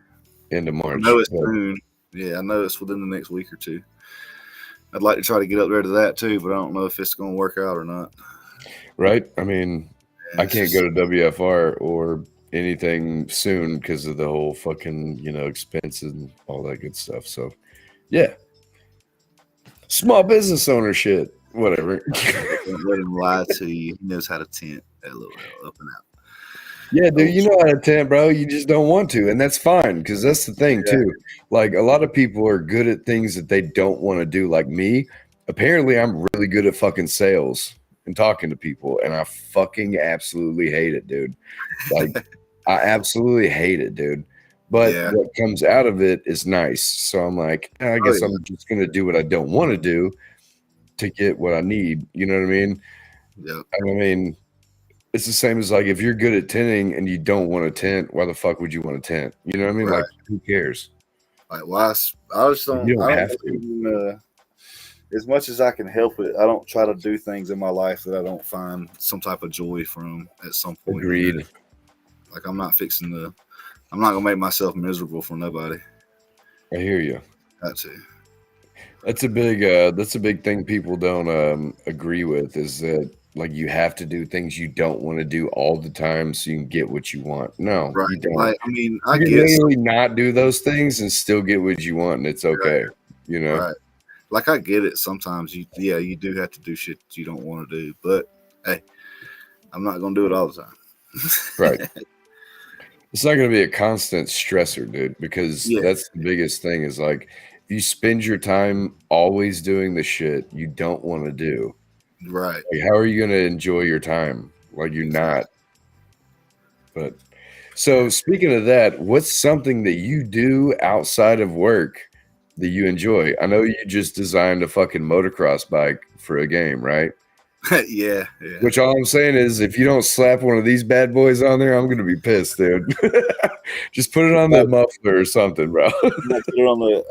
End of March. I know it's soon. Yeah, I know it's within the next week or two. I'd like to try to get up there to that too, but I don't know if it's going to work out or not. Right? I mean, I can't go to WFR or anything soon because of the whole fucking, expenses and all that good stuff. So, yeah. Small business owner shit. Whatever. Don't let him lie to you. He knows how to tint that little up and out. Yeah, dude, you know how to tint, bro. You just don't want to, and that's fine because that's the thing too. Like, a lot of people are good at things that they don't want to do. Like me, apparently, I'm really good at fucking sales and talking to people, and I fucking absolutely hate it, dude. Like, I absolutely hate it, dude. But what comes out of it is nice. So I'm like, I guess I'm just gonna do what I don't want to do to get what I need. You know what I mean? Yeah. I mean, it's the same as like if you're good at tinting and you don't want to tint, why the fuck would you want to tint? You know what I mean? Right. Like, who cares? Like, well, I just don't. You don't I have don't to. even, as much as I can help it, I don't try to do things in my life that I don't find some type of joy from at some point. Agreed. Like, I'm not gonna make myself miserable for nobody. I hear you. Got to. That's a big thing people don't agree with is that like you have to do things you don't want to do all the time so you can get what you want. No, right. You don't. Like, I mean, I can literally not do those things and still get what you want, and it's okay. Right. You know, right? Like, I get it. Sometimes you do have to do shit that you don't want to do, but hey, I'm not gonna do it all the time. Right. It's not gonna be a constant stressor, dude, because that's the biggest thing is like if you spend your time always doing the shit you don't want to do, right? Like, how are you going to enjoy your time? Like, you're not. But so speaking of that, what's something that you do outside of work that you enjoy? I know you just designed a fucking motocross bike for a game, right? Yeah. Which all I'm saying is, if you don't slap one of these bad boys on there, I'm gonna be pissed, dude. Just put it on the muffler or something, bro.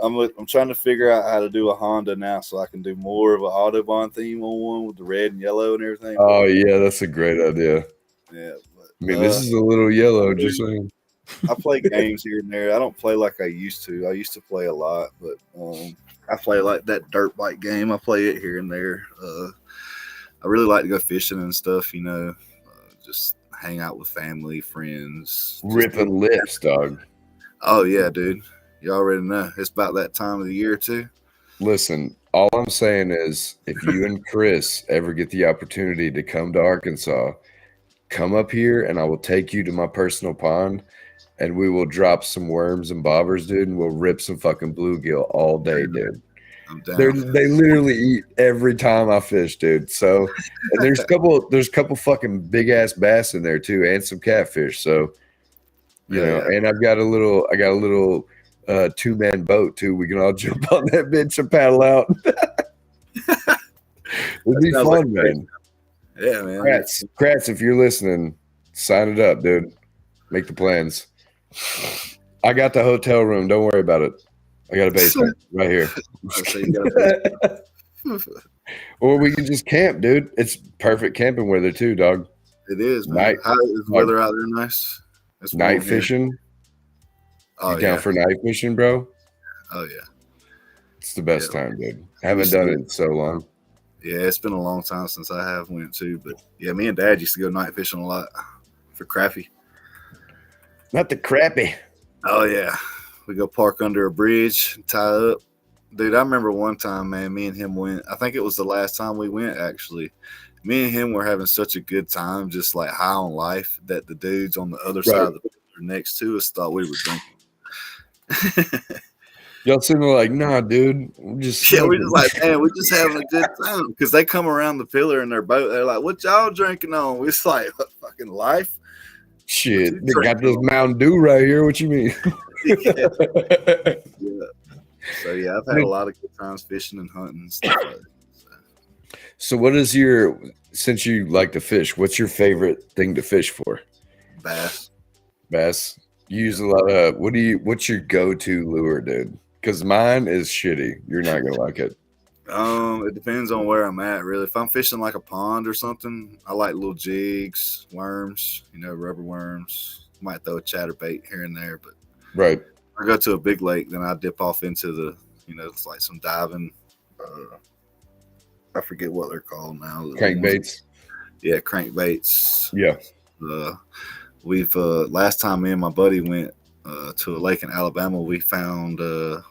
I'm trying to figure out how to do a Honda now, so I can do more of an Autobahn theme on one with the red and yellow and everything. Oh yeah, that's a great idea. Yeah, but, I mean, this is a little yellow. Just saying. I play games here and there. I don't play like I used to. I used to play a lot, but I play like that dirt bike game. I play it here and there. I really like to go fishing and stuff, just hang out with family, friends. Ripping lips, dog. Oh, yeah, dude. You already know. It's about that time of the year, too. Listen, all I'm saying is if you and Chris ever get the opportunity to come to Arkansas, come up here and I will take you to my personal pond and we will drop some worms and bobbers, dude, and we'll rip some fucking bluegill all day, dude. They literally eat every time I fish, dude. So and there's a couple fucking big ass bass in there too, and some catfish. So and I've got a little 2-man boat too. We can all jump on that bitch and paddle out. It'd be fun, man. Yeah, man. Kratz, if you're listening, sign it up, dude. Make the plans. I got the hotel room. Don't worry about it. I got a basement right here. Or we can just camp, dude. It's perfect camping weather too, dog. It is, man. How is the weather out there nice? Night fishing. You down for night fishing, bro? Oh yeah. It's the best time, dude. I haven't done it in so long. Yeah, it's been a long time since I have went too, but yeah, me and Dad used to go night fishing a lot for crappie. Not the crappie. Oh yeah, we go park under a bridge, tie up. Dude, I remember one time, man, me and him went. I think it was the last time we went, actually. Me and him were having such a good time, just like high on life, that the dudes on the other side of the pillar next to us thought we were drinking. Y'all sitting there like, nah, dude. We're just like, man, we're just having a good time. Because they come around the pillar in their boat. They're like, what y'all drinking on? It's like, what, fucking life? Shit, they got this Mountain Dew right here. What you mean? Yeah. So, yeah, I've had a lot of good times fishing and hunting and stuff like that. So what is since you like to fish, what's your favorite thing to fish for? Bass. You use a lot of, what's your go-to lure, dude? Because mine is shitty. You're not going to like it. It depends on where I'm at, really. If I'm fishing like a pond or something, I like little jigs, worms, rubber worms. Might throw a chatterbait here and there, but right. If I go to a big lake, then I dip off into the, it's like some diving. I forget what they're called now. Crankbaits. Yeah, crankbaits. Yeah. We've last time me and my buddy went to a lake in Alabama, we found a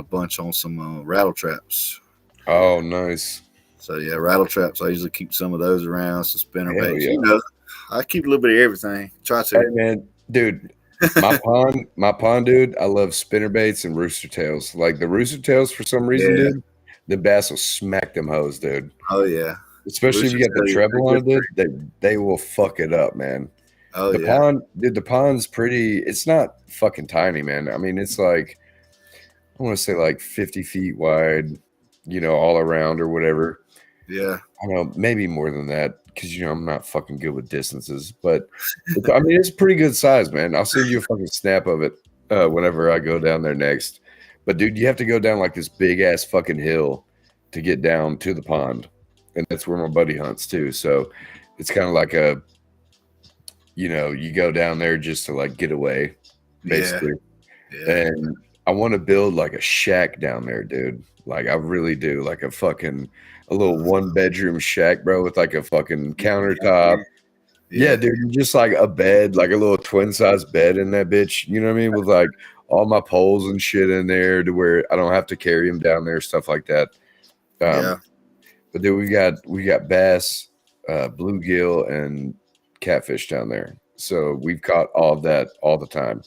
bunch on some rattle traps. Oh, nice. So yeah, rattle traps. I usually keep some of those around, some spinner baits. Yeah. I keep a little bit of everything. Try to. Hey man, dude. my pond, dude. I love spinner baits and rooster tails. Like the rooster tails, for some reason, dude. The bass will smack them hoes, dude. Oh yeah. Especially if you got the treble on it, dude. They will fuck it up, man. Oh the pond, dude. The pond's pretty. It's not fucking tiny, man. I mean, it's like I want to say like 50 feet wide, all around or whatever. Yeah. I don't know, maybe more than that because I'm not fucking good with distances. But I mean, it's pretty good size, man. I'll send you a fucking snap of it whenever I go down there next. But dude, you have to go down like this big ass fucking hill to get down to the pond, and that's where my buddy hunts too. So it's kind of like a you go down there just to like get away, basically. Yeah. And I want to build like a shack down there, dude. Like I really do, like a little 1-bedroom shack, bro, with like a fucking countertop. Yeah, dude, just like a bed, like a little twin size bed in that bitch. You know what I mean? With like all my poles and shit in there to where I don't have to carry them down there, stuff like that. But dude, we got bass, bluegill, and catfish down there. So we've caught all of that all the time.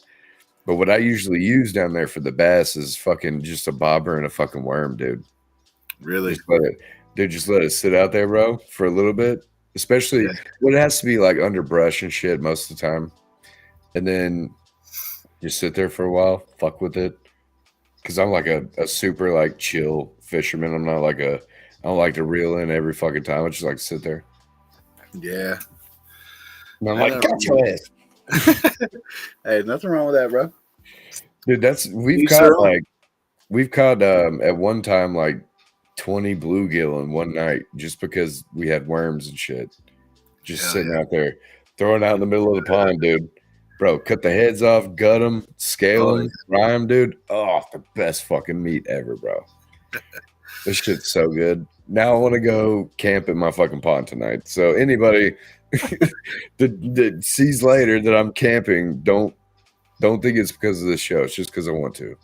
But what I usually use down there for the bass is fucking just a bobber and a fucking worm, dude. Really? Just let it sit out there, bro, for a little bit. Especially when it has to be like under brush and shit most of the time. And then just sit there for a while, fuck with it. Because I'm like a super like chill fisherman. I'm not like I don't like to reel in every fucking time. I just like to sit there. Yeah. And I'm like, got your ass. Hey, nothing wrong with that, bro. Dude, we've caught at one time like 20 bluegill in one night just because we had worms and shit. Just sitting out there, throwing out in the middle of the pond, dude. Bro, cut the heads off, gut them, scale them, fry them, dude. Oh, the best fucking meat ever, bro. This shit's so good. Now I want to go camp in my fucking pond tonight. So anybody that sees later that I'm camping, don't think it's because of this show. It's just because I want to,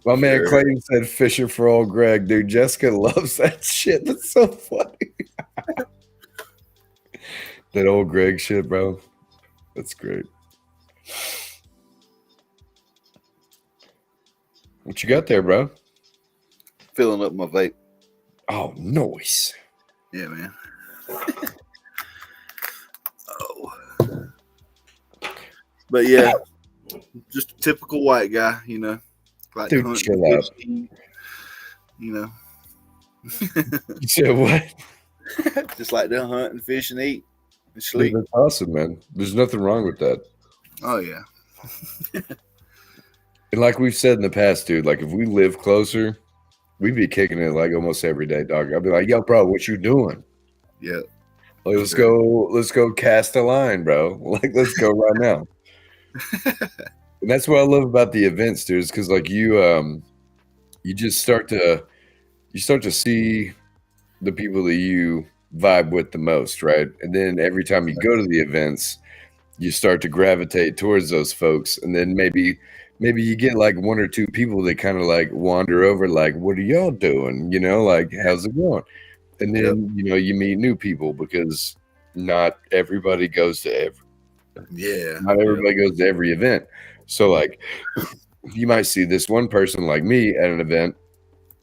My man Clayton said fishing for old Greg. Dude, Jessica loves that shit. That's so funny. That old Greg shit, bro. That's great. What you got there, bro? Filling up my vape. Oh, nice. Yeah, man. But yeah, just a typical white guy, Like dude, hunt, chill fish, out. Eat, You said what? Just like to hunt and fish and eat and sleep. Dude, that's awesome, man. There's nothing wrong with that. Oh yeah. And like we've said in the past, dude, like if we live closer, we'd be kicking it like almost every day, dog. I'd be like, yo, bro, what you doing? Yeah. Like, let's go cast a line, bro. Like, let's go right now. And that's what I love about the events, dude, is because like you just start to see the people that you vibe with the most, right? And then every time you go to the events, you start to gravitate towards those folks, and then maybe you get like one or two people that kind of like wander over, like, what are y'all doing? You know, like, how's it going? And then you meet new people because not everybody goes to not everybody goes to every event. So like you might see this one person like me at an event,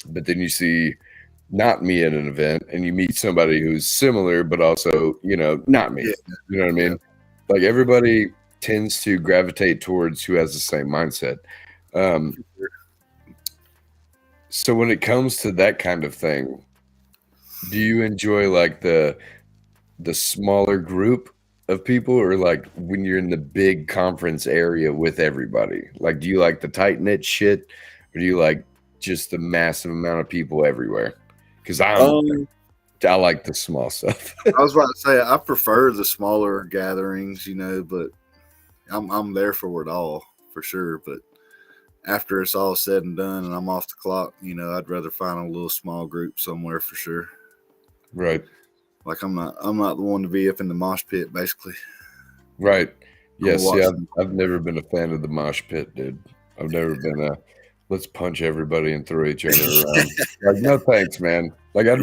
but then you see not me at an event, and you meet somebody who's similar but also, not me. You know what I mean? Like everybody tends to gravitate towards who has the same mindset. So when it comes to that kind of thing, do you enjoy like the smaller group of people, or like when you're in the big conference area with everybody? Like, do you like the tight knit shit, or do you like just the massive amount of people everywhere? Because I like the small stuff. I was about to say I prefer the smaller gatherings, but I'm there for it all for sure. But after it's all said and done and I'm off the clock, I'd rather find a little small group somewhere for sure. Right. Like I'm not the one to be up in the mosh pit, basically. Right. Yes. Yeah. I've never been a fan of the mosh pit, dude. I've never been let's punch everybody and throw each other around. Like, no thanks, man. Like I'd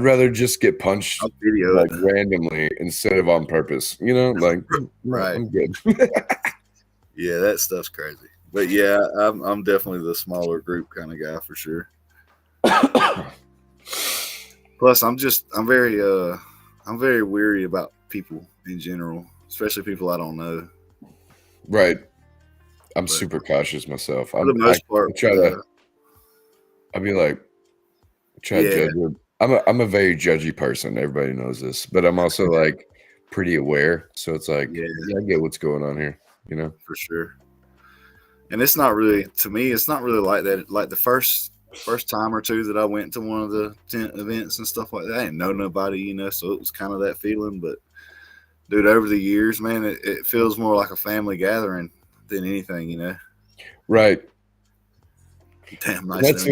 rather just get punched like randomly instead of on purpose. Like right. I'm good. Yeah, that stuff's crazy. But yeah, I'm definitely the smaller group kind of guy for sure. Plus, I'm very weary about people in general, especially people I don't know. Right. I'm super cautious myself. For the most part, I'd be like, try to judge it. I'm a very judgy person. Everybody knows this, but I'm also like pretty aware. So it's like, I get what's going on here, for sure. And it's not really, to me, it's not really like that. Like the first time or two that I went to one of the tent events and stuff like that, I didn't know nobody, so it was kind of that feeling. But dude, over the years, man, it feels more like a family gathering than anything, Right. Damn nice.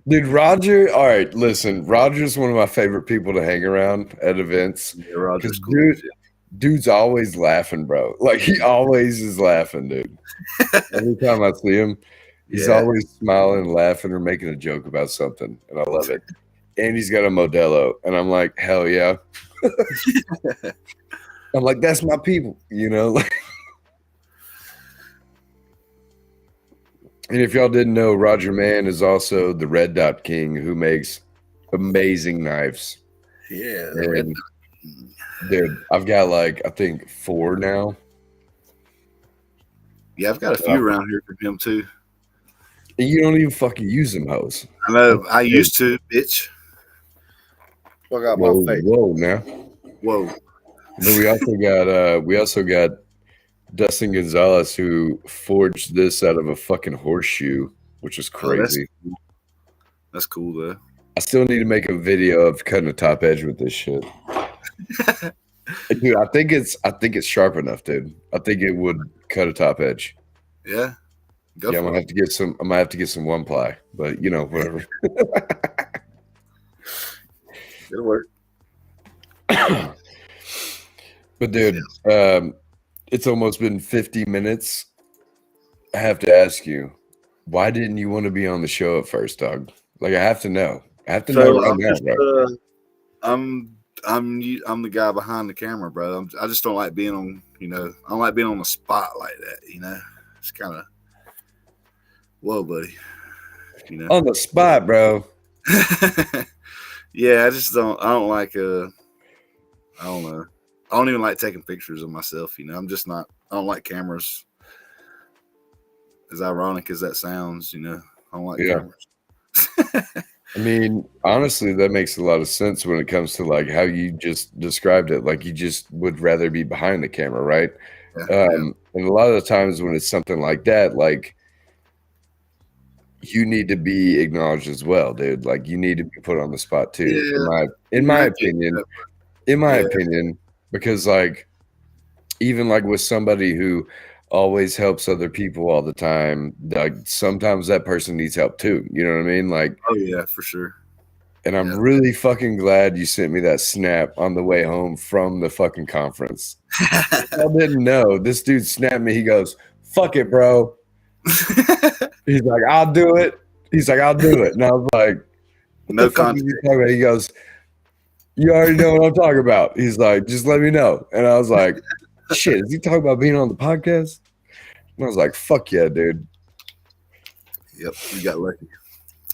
Dude, Roger. All right, listen. Roger's one of my favorite people to hang around at events. Yeah, Roger's cool. Dude's always laughing, bro. Like he always is laughing, dude. Every time I see him, he's always smiling and laughing or making a joke about something, and I love it. And he's got a Modelo, and I'm like, hell yeah. I'm like, that's my people, And if y'all didn't know, Roger Mann is also the Red Dot King, who makes amazing knives. Yeah. And, dude, I've got like, I think 4 now. Yeah, I've got a few around here from him too. And you don't even fucking use them, hoes. I know. I used to, bitch. Fuck out my face. Whoa, now. Whoa. And then we also got Dustin Gonzalez, who forged this out of a fucking horseshoe, which is crazy. That's cool though. I still need to make a video of cutting a top edge with this shit. Dude, I think it's sharp enough, dude. I think it would cut a top edge. Yeah. I'm gonna have to get some. I might have to get some 1-ply, but whatever. It'll work. But dude, it's almost been 50 minutes. I have to ask you, why didn't you want to be on the show at first, dog? Like, I have to know. I have to know right now, bro. I'm the guy behind the camera, bro. I just don't like being on, I don't like being on the spot like that, It's kind of, whoa, buddy. On the spot, bro. Yeah, I don't like, I don't know. I don't even like taking pictures of myself, I'm just not, I don't like cameras. As ironic as that sounds, I don't like cameras. I mean, honestly, that makes a lot of sense when it comes to like how you just described it. Like you just would rather be behind the camera, right? And a lot of the times when it's something like that, like you need to be acknowledged as well, dude. Like you need to be put on the spot too. In my opinion, because like even like with somebody who always helps other people all the time, like sometimes that person needs help too. You know what I mean? Like, Oh yeah, for sure. and I'm Yeah. really fucking glad you sent me that snap on the way home from the fucking conference. I didn't know. This dude snapped me. He goes, "Fuck it, bro." He's like, "I'll do it." He's like, "I'll do it." And I was like, "What the No fuck is context. he talking about?" He goes, "You already know what I'm talking about." He's like, "Just let me know." And I was like, "Shit, is he talking about being on the podcast?" And I was like, "Fuck yeah, dude." Yep, you got lucky.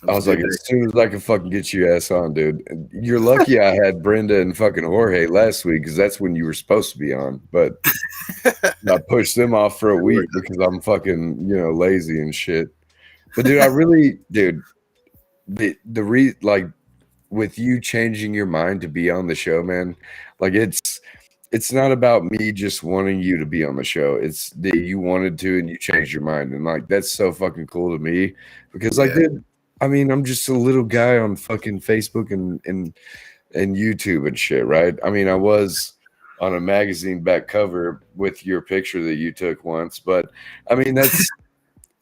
It I was a was like, good as soon as I can fucking get your ass on, dude. And you're lucky I had Brenda and fucking Jorge last week because that's when you were supposed to be on. But day. I pushed them off for a week because I'm fucking, lazy and shit. But dude, I really, dude, like with you changing your mind to be on the show, man, like it's not about me just wanting you to be on the show. It's that you wanted to and you changed your mind. And like that's so fucking cool to me because like Yeah. dude, I mean, I'm just a little guy on fucking Facebook and YouTube and shit, right? I mean, I was on a magazine back cover with your picture that you took once, but I mean that's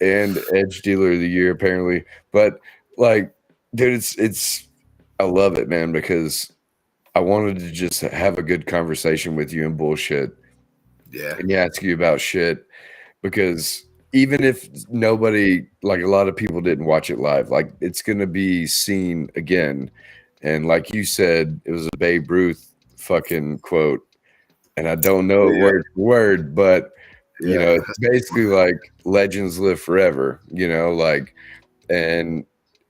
and Edge Dealer of the Year apparently. But like, dude, it's I love it, man, because I wanted to just have a good conversation with you and bullshit Yeah. and ask you about shit because even if nobody, like a lot of people didn't watch it live, like it's gonna be seen again. And like you said, it was a Babe Ruth fucking quote, and I don't know it Yeah. word for word, but Yeah. it's basically like legends live forever, like, and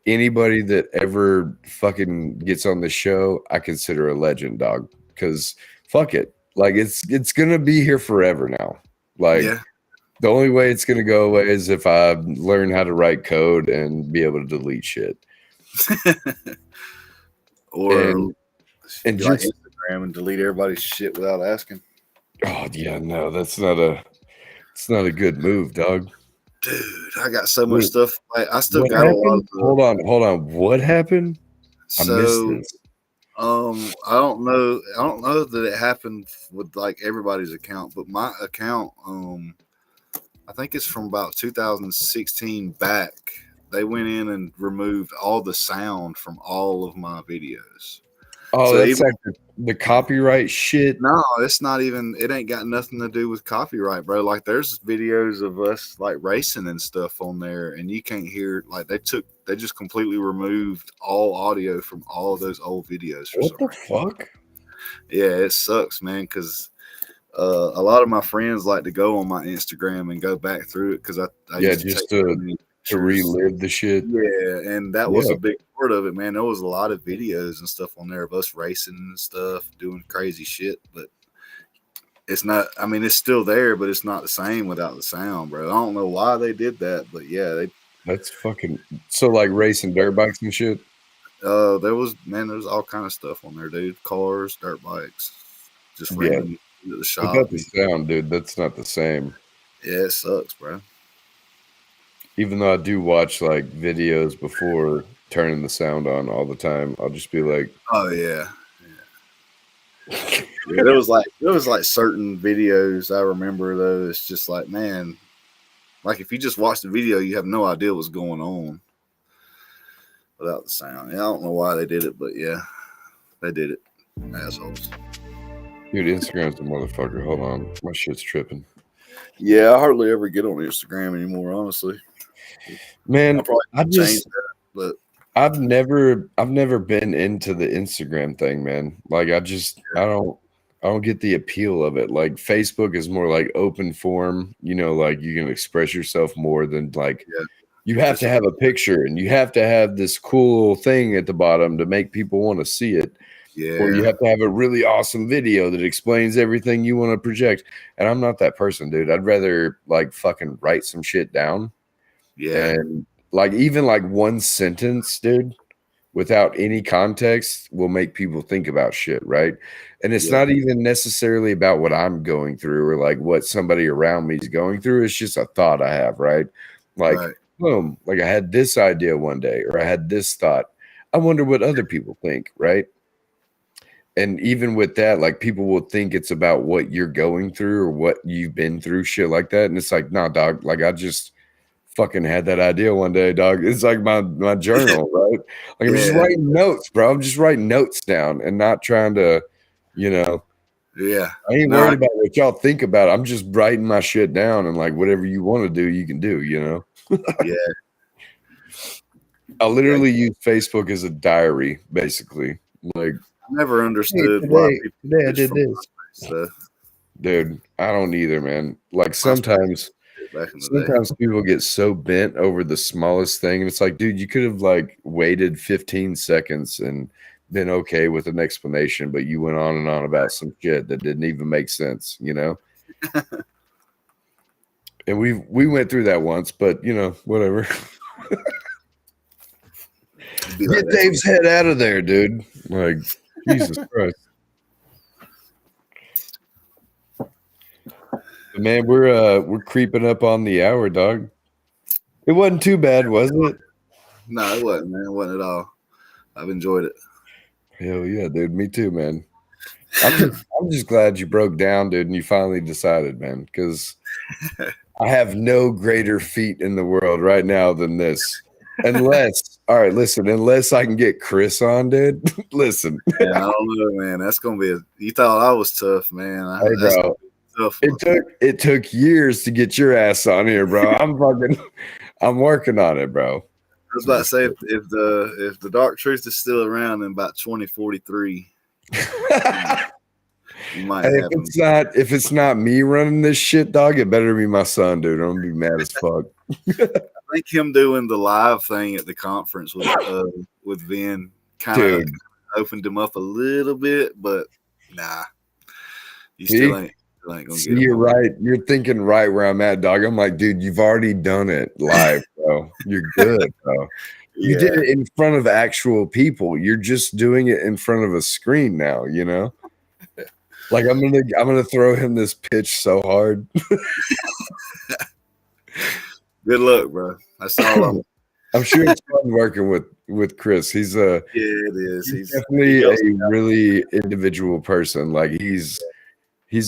anybody that ever fucking gets on the show, I consider a legend, dog, because fuck it. Like it's gonna be here forever now. Like Yeah. the only way it's gonna go away is if I learn how to write code and be able to delete shit. Or And be like just Instagram and delete everybody's shit without asking. oh yeah, no, it's not a good move, dog. Dude, I got so much Dude, stuff. Like, I still what got a lot of happened? Hold on. What happened? I missed so this. I don't know that it happened with like everybody's account, but my account, I think it's from about 2016 back. They went in and removed all the sound from all of my videos. Oh, So that's even like the copyright shit. no, it's not even. It ain't got nothing to do with copyright, bro. Like there's videos of us like racing and stuff on there, and you can't hear. Like they just completely removed all audio from all of those old videos for What some the reason. fuck? Yeah, it sucks, man. Because a lot of my friends like to go on my Instagram and go back through it because I Yeah, used to just take so to many to pictures. relive the shit. Yeah, and that was Yeah, a big part of it, man. There was a lot of videos and stuff on there of us racing and stuff, doing crazy shit. But it's not. I mean, it's still there, but it's not the same without the sound, bro. I don't know why they did that, but yeah, they. that's fucking so like racing dirt bikes and shit. There was all kind of stuff on there, dude. Cars, dirt bikes, just Yeah, random at the without shop. the sound, dude, that's not the same. Yeah, it sucks, bro. Even though I do watch like videos before turning the sound on all the time, I'll just be like, Oh yeah. Yeah, there was like certain videos I remember though. It's just like, man, like if you just watch the video, you have no idea what's going on without the sound. Yeah, I don't know why they did it, but yeah, they did it. Assholes. dude, Instagram's a motherfucker. Hold on, my shit's tripping. Yeah, I hardly ever get on Instagram anymore, honestly. I Man, probably I changed just that, but I've never been into the Instagram thing, man. Like I don't get the appeal of it. Like Facebook is more like open form, like you can express yourself more than like yeah, you have it's to have a picture and you have to have this cool thing at the bottom to make people want to see it. Or you yeah, have to have a really awesome video that explains everything you want to project. And I'm not that person, dude. I'd rather like fucking write some shit down yeah, and like even like one sentence, dude, without any context will make people think about shit, right? And it's yep, not even necessarily about what I'm going through or like what somebody around me is going through. It's just a thought I have, right? Like, right, boom, like I had this idea one day or I had this thought. I wonder what other people think, right? And even with that, like people will think it's about what you're going through or what you've been through, shit like that. And it's like, nah, dog, like I just fucking had that idea one day, dog. It's like my journal, right? Like I'm just Yeah, writing notes, bro. I'm just writing notes down and not trying to, you know, yeah. I ain't No, worried about what y'all think about it. I'm just writing my shit down and like whatever you want to do, you can do, you know? yeah, I yeah. literally use Facebook as a diary, basically. Like, I never hey, understood why people today I switch did from this. MySpace, Dude, I don't either, man. Like MySpace sometimes back in the day. sometimes people get so bent over the smallest thing, and it's like, dude, you could have like waited 15 seconds and been okay with an explanation, but you went on and on about some shit that didn't even make sense, you know? And we went through that once, but you know, whatever. It'd be like Get that. Dave's head out of there, dude. Like, Jesus Christ. But man, we're creeping up on the hour, dog. It wasn't too bad, was it? No, it wasn't, man. It wasn't at all. I've enjoyed it. Hell yeah, dude. Me too, man. I'm just glad you broke down, dude, and you finally decided, man, because I have no greater feat in the world right now than this. Unless, all right, listen, unless I can get Chris on, dude. Listen. Man, I don't know, man. That's gonna be. You thought I was tough, man. Hey, That's bro. tough. It took years to get your ass on here, bro. I'm working on it, bro. I was about to say if the dark truth is still around in about 2043, you might Hey, have him. if it's not me running this shit, dog, it better be my son, dude. I'm gonna be mad as fuck. I think him doing the live thing at the conference with Vin kind of Dude, opened him up a little bit, but nah, you see? still ain't gonna See, get him. you're right. You're thinking right where I'm at, dog. I'm like, dude, you've already done it live, bro. You're good, bro. You did Yeah, it in front of actual people. You're just doing it in front of a screen now, you know? Like I'm gonna throw him this pitch so hard. good luck, bro. That's all. I'm sure it's fun working with Chris. He's Yeah, it is. he's He definitely helps a me out. really individual person. Like he's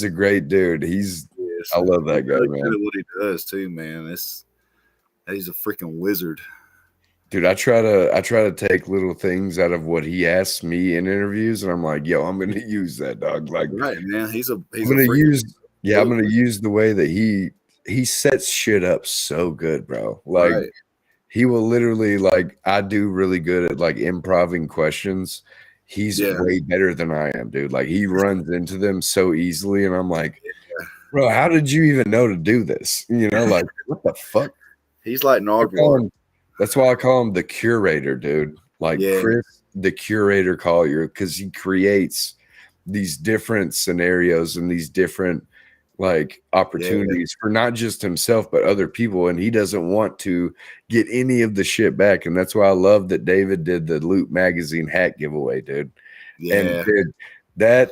a great dude. Yes, I love he's that guy, really good man. at what he does too, man. He's a freaking wizard. Dude, I try to take little things out of what he asks me in interviews, and I'm like, yo, I'm gonna use that, dog. Like Right, man. He's a I'm gonna freaking I'm gonna use the way that he sets shit up so good, bro. Like right. he will literally like I do really good at like improving questions. He's Yeah, way better than I am, dude. Like he runs into them so easily, and I'm like, bro, how did you even know to do this? You know, like what the fuck? he's like I call Nardwar. him, that's why I call him the curator, dude. Like Yeah, Chris, the curator Collier, because he creates these different scenarios and these different like yeah, opportunities for not just himself but other people, and he doesn't want to get any of the shit back. And that's why I love that David did the Loot magazine hat giveaway, dude. And yeah, dude, that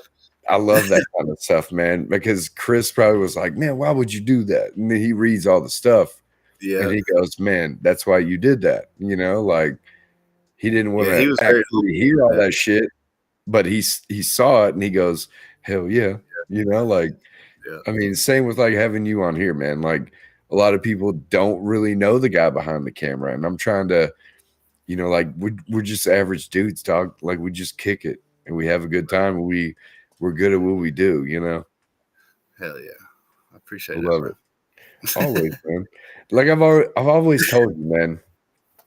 I love that kind of stuff, man, because Chris probably was like, man, why would you do that? And then he reads all the stuff and yeah, he goes, man, that's why you did that, you know, like he didn't want yeah. He to was very actually humble hear with all that. that shit, but he saw it and he goes, hell yeah, you know, like Yeah, I mean, same with like having you on here, man. Like a lot of people don't really know the guy behind the camera, and I'm trying to, you know, like we're just average dudes, dog. Like we just kick it and we have a good time. And we're good at what we do, you know. hell yeah. I I appreciate that, love bro. it always, man. Like I've always told you, man.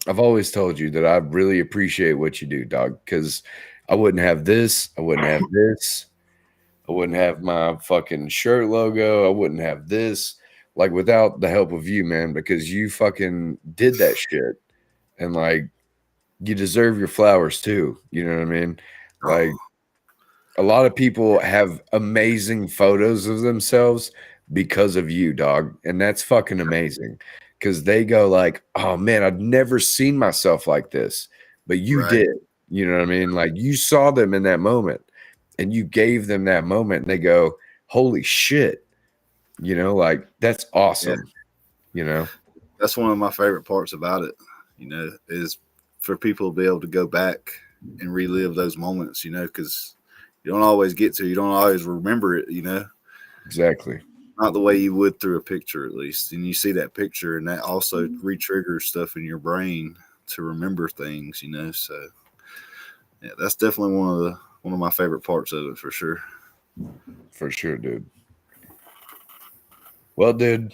I've always told you that I really appreciate what you do, dog. Because I wouldn't have this. I wouldn't have this. I wouldn't have my fucking shirt logo. I wouldn't have this. Like without the help of you, man, because you fucking did that shit. And like you deserve your flowers too. You know what I mean? Like Oh, a lot of people have amazing photos of themselves because of you, dog. And that's fucking amazing. Cause they go like, oh man, I've never seen myself like this. But you right. did. You know what I mean? Like you saw them in that moment and you gave them that moment and they go, holy shit. You know, like that's Yeah, awesome. You know? that's one of my favorite parts about it. Is for people to be able to go back and relive those moments. Because you don't always get to. You don't always remember it, you know. Exactly. Not the way you would through a picture, at least. And you see that picture, and that also re-triggers stuff in your brain to remember things, you know. So, yeah, that's definitely one of my favorite parts of it for sure. For sure, dude. Well, dude,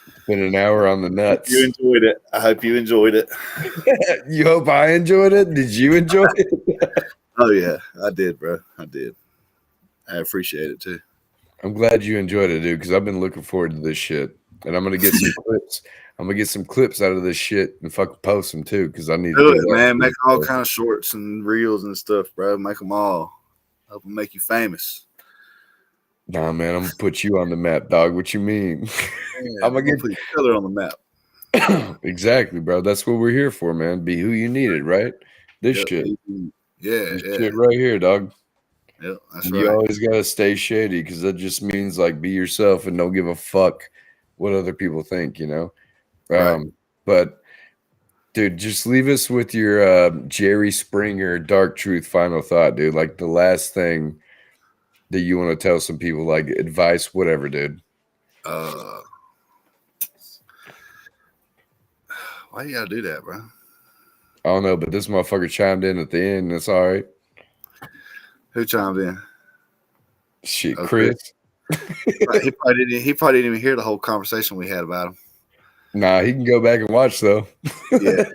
it's been an hour on the nuts. You enjoyed it. I hope you enjoyed it. You hope I enjoyed it? Did you enjoy it? Oh yeah, I did, bro. I did. I appreciate it too. I'm glad you enjoyed it, dude, because I've been looking forward to this shit. And I'm gonna get some clips. I'm gonna get some clips out of this shit and fucking post them too, because I need to Do do it, that. man. Make all kind of shorts and reels and stuff, bro. Make them all. Hope them make you famous. Nah, man, I'm gonna put you on the map, dog. What you mean? Yeah, I'm gonna put each other on the map. Exactly, bro. That's what we're here for, man. Be who you needed, right? This Yep. shit. Yeah, This yeah. shit right here, dog. Yep, that's And you right. always gotta stay shady, because that just means like be yourself and don't give a fuck what other people think, you know. Right. But dude, just leave us with your Jerry Springer Dark Truth final thought, dude. Like the last thing that you want to tell some people, like advice, whatever, dude. Why you gotta do that, bro? I don't know, but this motherfucker chimed in at the end. That's all right. Who chimed in? Shit, Oh, Chris. He probably didn't even hear the whole conversation we had about him. Nah, he can go back and watch though. Yeah.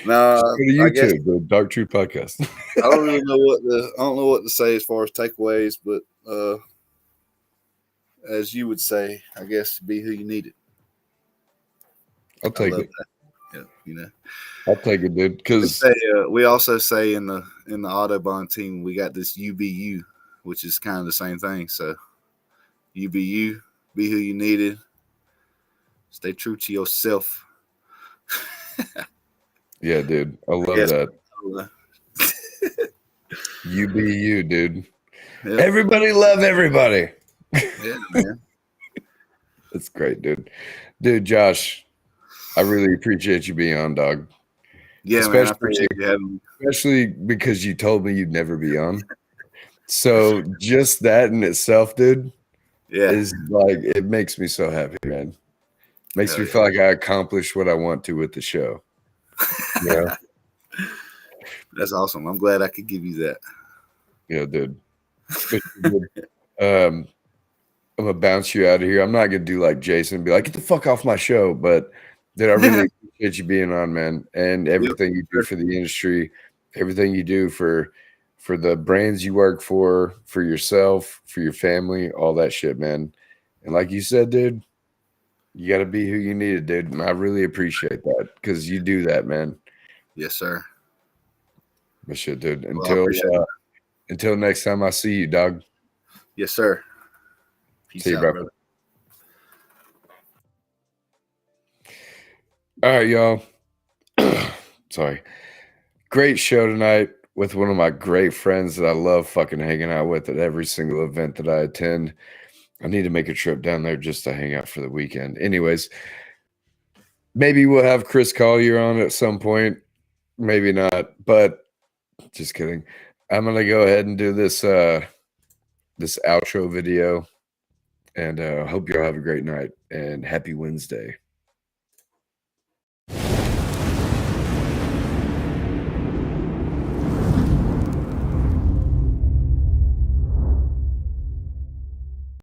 No, Go to YouTube, the Dark Truth Podcast. I don't really know what to say as far as takeaways, but as you would say, I guess be who you need it. I'll take it. That. Yeah, you know. I'll take it, dude. Because we also say in the Autobahn team we got this UBU, which is kind of the same thing. So UBU, be who you needed. Stay true to yourself. yeah, dude. I love that. You be you, dude. Yeah. Everybody love everybody. Yeah, man. That's great, dude. Dude, Josh, I really appreciate you being on, dog. Yeah, especially, man, I appreciate you having me. Especially because you told me you'd never be on. So just that in itself, dude, is like, it makes me so happy, man. Makes me feel like I accomplished what I want to with the show. Yeah. That's awesome. I'm glad I could give you that. Yeah, dude. I'm gonna bounce you out of here. I'm not gonna do like Jason and be like, get the fuck off my show. But dude, I really appreciate you being on, man, and everything you do for the industry, everything you do for the brands you work for yourself, for your family, all that shit, man. And like you said, dude, you got to be who you needed, dude. And I really appreciate that because you do that, man. Yes, sir. But shit, dude. Until next time I see you, dog. Yes, sir. Peace see you, out, bro. brother. All right, y'all. Sorry. Great show tonight with one of my great friends that I love fucking hanging out with at every single event that I attend. I need to make a trip down there just to hang out for the weekend. Anyways, maybe we'll have Chris Collier on at some point. Maybe not, but just kidding. I'm going to go ahead and do this this outro video, and hope y'all have a great night and happy Wednesday.